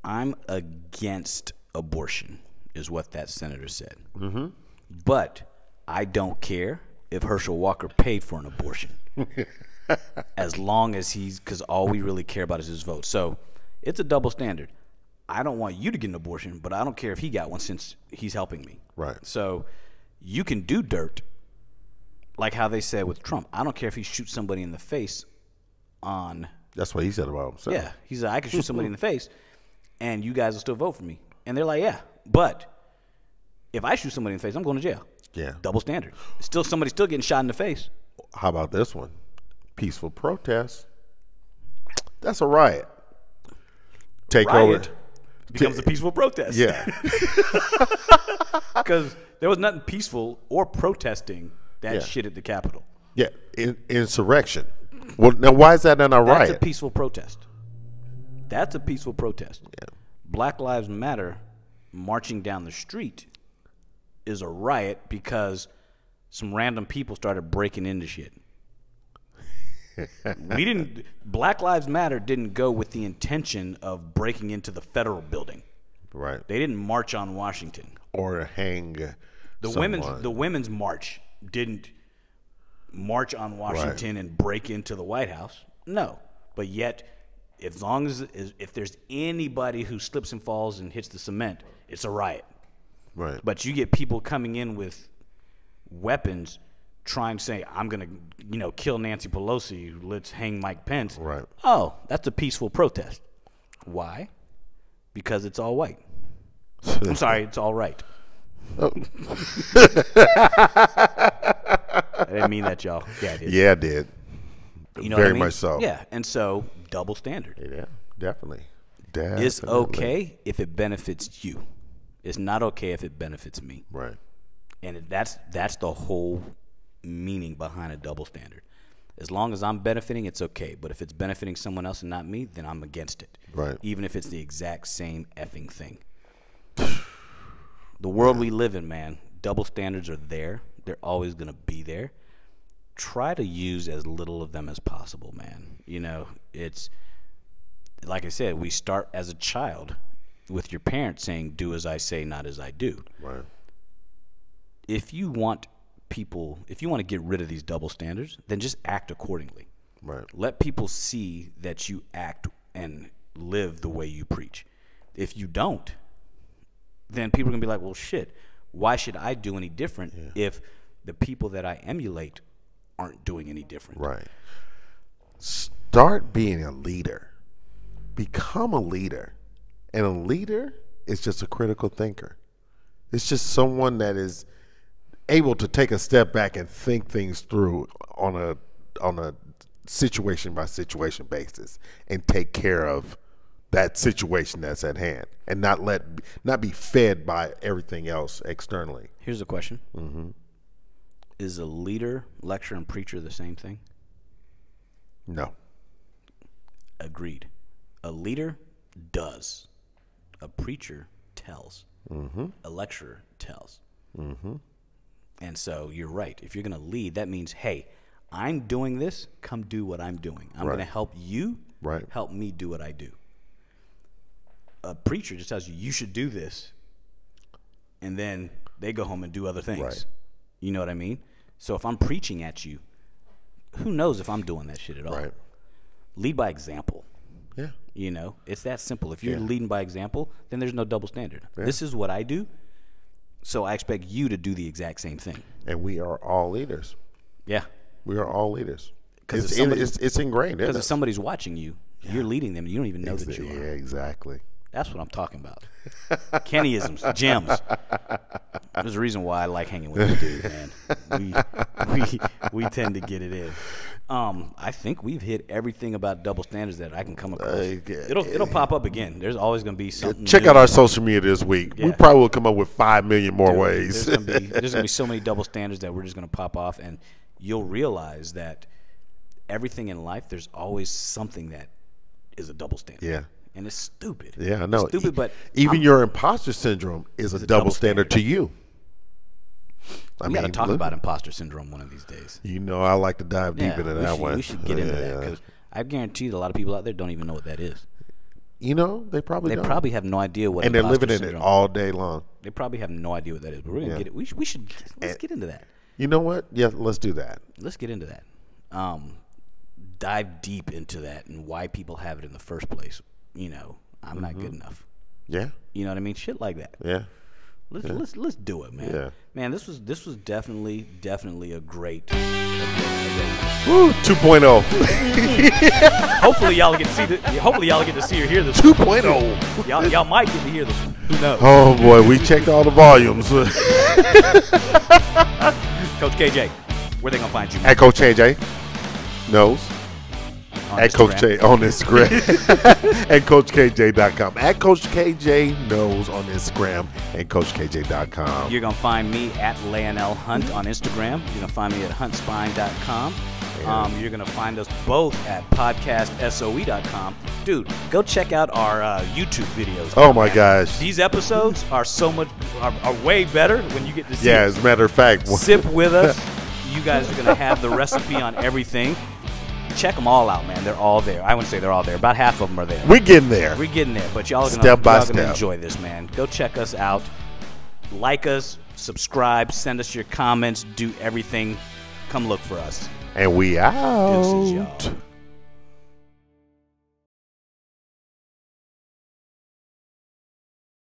[SPEAKER 2] I'm against abortion, is what that senator said. Mm-hmm. But I don't care if Herschel Walker paid for an abortion. As long as because all we really care about is his vote. So it's a double standard. I don't want you to get an abortion, but I don't care if he got one since he's helping me.
[SPEAKER 1] Right.
[SPEAKER 2] So you can do dirt, like how they said with Trump. I don't care if he shoots somebody in the face
[SPEAKER 1] That's what he said about himself.
[SPEAKER 2] Yeah. He said, I can shoot somebody in the face, and you guys will still vote for me. And they're like, yeah. But if I shoot somebody in the face, I'm going to jail.
[SPEAKER 1] Yeah.
[SPEAKER 2] Double standard. Somebody's still getting shot in the face.
[SPEAKER 1] How about this one? Peaceful protest. That's a riot. Take over.
[SPEAKER 2] Becomes a peaceful protest.
[SPEAKER 1] Yeah.
[SPEAKER 2] Because there was nothing peaceful or protesting that shit at the Capitol.
[SPEAKER 1] Yeah. Insurrection. Well, now why is that not a riot?
[SPEAKER 2] That's a peaceful protest. That's a peaceful protest. Yeah. Black Lives Matter marching down the street is a riot because some random people started breaking into shit. Black Lives Matter didn't go with the intention of breaking into the federal building.
[SPEAKER 1] Right.
[SPEAKER 2] They didn't march on Washington.
[SPEAKER 1] Or hang
[SPEAKER 2] the women's march didn't march on Washington and break into the White House. No. But yet, if there's anybody who slips and falls and hits the cement, it's a riot.
[SPEAKER 1] Right.
[SPEAKER 2] But you get people coming in with weapons trying to say, I'm going to, kill Nancy Pelosi, let's hang Mike Pence.
[SPEAKER 1] Right.
[SPEAKER 2] Oh, that's a peaceful protest. Why? Because it's all white. I'm sorry, it's all right. Oh. I didn't mean that, y'all. Yeah, I did.
[SPEAKER 1] Yeah, I did. Very much so.
[SPEAKER 2] Yeah, and so double standard.
[SPEAKER 1] Yeah, definitely.
[SPEAKER 2] It's okay if it benefits you. It's not okay if it benefits me.
[SPEAKER 1] Right.
[SPEAKER 2] And that's the whole meaning behind a double standard. As long as I'm benefiting, it's okay. But if it's benefiting someone else and not me, then I'm against it.
[SPEAKER 1] Right.
[SPEAKER 2] Even if it's the exact same effing thing. The world we live in, man, double standards are there. They're always going to be there. Try to use as little of them as possible, man. It's like I said, we start as a child with your parents saying, do as I say, not as I do.
[SPEAKER 1] Right.
[SPEAKER 2] If you want to get rid of these double standards, then just act accordingly.
[SPEAKER 1] Right.
[SPEAKER 2] Let people see that you act and live the way you preach. If you don't, then people are going to be like, well, shit, why should I do any different if the people that I emulate aren't doing any different?
[SPEAKER 1] Right. Start being a leader. Become a leader. And a leader is just a critical thinker. It's just someone that is able to take a step back and think things through on a situation by situation basis and take care of that situation that's at hand and not be fed by everything else externally.
[SPEAKER 2] Here's a question. Mm-hmm. Is a leader, lecturer, and preacher the same thing?
[SPEAKER 1] No.
[SPEAKER 2] Agreed. A leader does. A preacher tells.
[SPEAKER 1] Mm-hmm.
[SPEAKER 2] A lecturer tells.
[SPEAKER 1] Mm-hmm.
[SPEAKER 2] And so you're right. If you're going to lead, that means, hey, I'm doing this. Come do what I'm doing. I'm going to help you.
[SPEAKER 1] Right.
[SPEAKER 2] Help me do what I do. A preacher just tells you, you should do this. And then they go home and do other things. Right. You know what I mean? So if I'm preaching at you, who knows if I'm doing that shit at all? Right. Lead by example.
[SPEAKER 1] Yeah.
[SPEAKER 2] You know, it's that simple. If you're leading by example, then there's no double standard. Yeah. This is what I do, so I expect you to do the exact same thing.
[SPEAKER 1] And we are all leaders.
[SPEAKER 2] Yeah.
[SPEAKER 1] We are all leaders. Because it's ingrained.
[SPEAKER 2] Because if somebody's watching you, you're leading them, and you don't even know that you are.
[SPEAKER 1] Yeah, exactly.
[SPEAKER 2] That's what I'm talking about. Kennyisms, gems. There's a reason why I like hanging with this dude, man. We tend to get it in. I think we've hit everything about double standards that I can come across. It'll pop up again. There's always going to be something.
[SPEAKER 1] Check out our social media this week. Yeah. We probably will come up with 5 million more ways.
[SPEAKER 2] There's going to be so many double standards that we're just going to pop off, and you'll realize that everything in life, there's always something that is a double standard. Yeah. And it's stupid.
[SPEAKER 1] Yeah, I know.
[SPEAKER 2] It's stupid, but
[SPEAKER 1] even your imposter syndrome is a double standard to you.
[SPEAKER 2] We got to talk about imposter syndrome one of these days.
[SPEAKER 1] You know, I like to dive deep into that one.
[SPEAKER 2] We should get into that, because I guarantee you a lot of people out there don't even know what that is.
[SPEAKER 1] You know, they probably don't.
[SPEAKER 2] They probably have no idea what.
[SPEAKER 1] And they're living in it all day long.
[SPEAKER 2] They probably have no idea what that is. But we're gonna get it. Let's get into that.
[SPEAKER 1] You know what? Yeah, let's do that.
[SPEAKER 2] Let's get into that. Dive deep into that and why people have it in the first place. You know, I'm not good enough. Yeah. You know what I mean? Shit like that. Yeah. Let's do it, man. Yeah. Man, this was definitely a great.
[SPEAKER 1] Woo, 2.0.
[SPEAKER 2] Hopefully y'all get to see or hear this.
[SPEAKER 1] 2.0.
[SPEAKER 2] Y'all might get to hear this one. Who knows?
[SPEAKER 1] Oh boy, we checked all the volumes.
[SPEAKER 2] Coach KJ, where they gonna find you?
[SPEAKER 1] At Coach KJ knows. At Coach K on Instagram. At CoachKJ.com. At Coach KJ knows on Instagram and CoachKJ.com.
[SPEAKER 2] You're going to find me at Leonel Hunt on Instagram. You're going to find me at HuntSpine.com. You're going to find us both at PodcastSOE.com. Dude, go check out our YouTube videos.
[SPEAKER 1] Oh, my gosh.
[SPEAKER 2] These episodes are are way better when you get to see
[SPEAKER 1] as a matter of fact.
[SPEAKER 2] Sip with us. You guys are going to have the recipe on everything. Check them all out, man. They're all there. I wouldn't say they're all there. About half of them are there.
[SPEAKER 1] We're getting there.
[SPEAKER 2] But y'all are going to enjoy this, man. Go check us out. Like us. Subscribe. Send us your comments. Do everything. Come look for us.
[SPEAKER 1] And we out.
[SPEAKER 2] Deuces, y'all.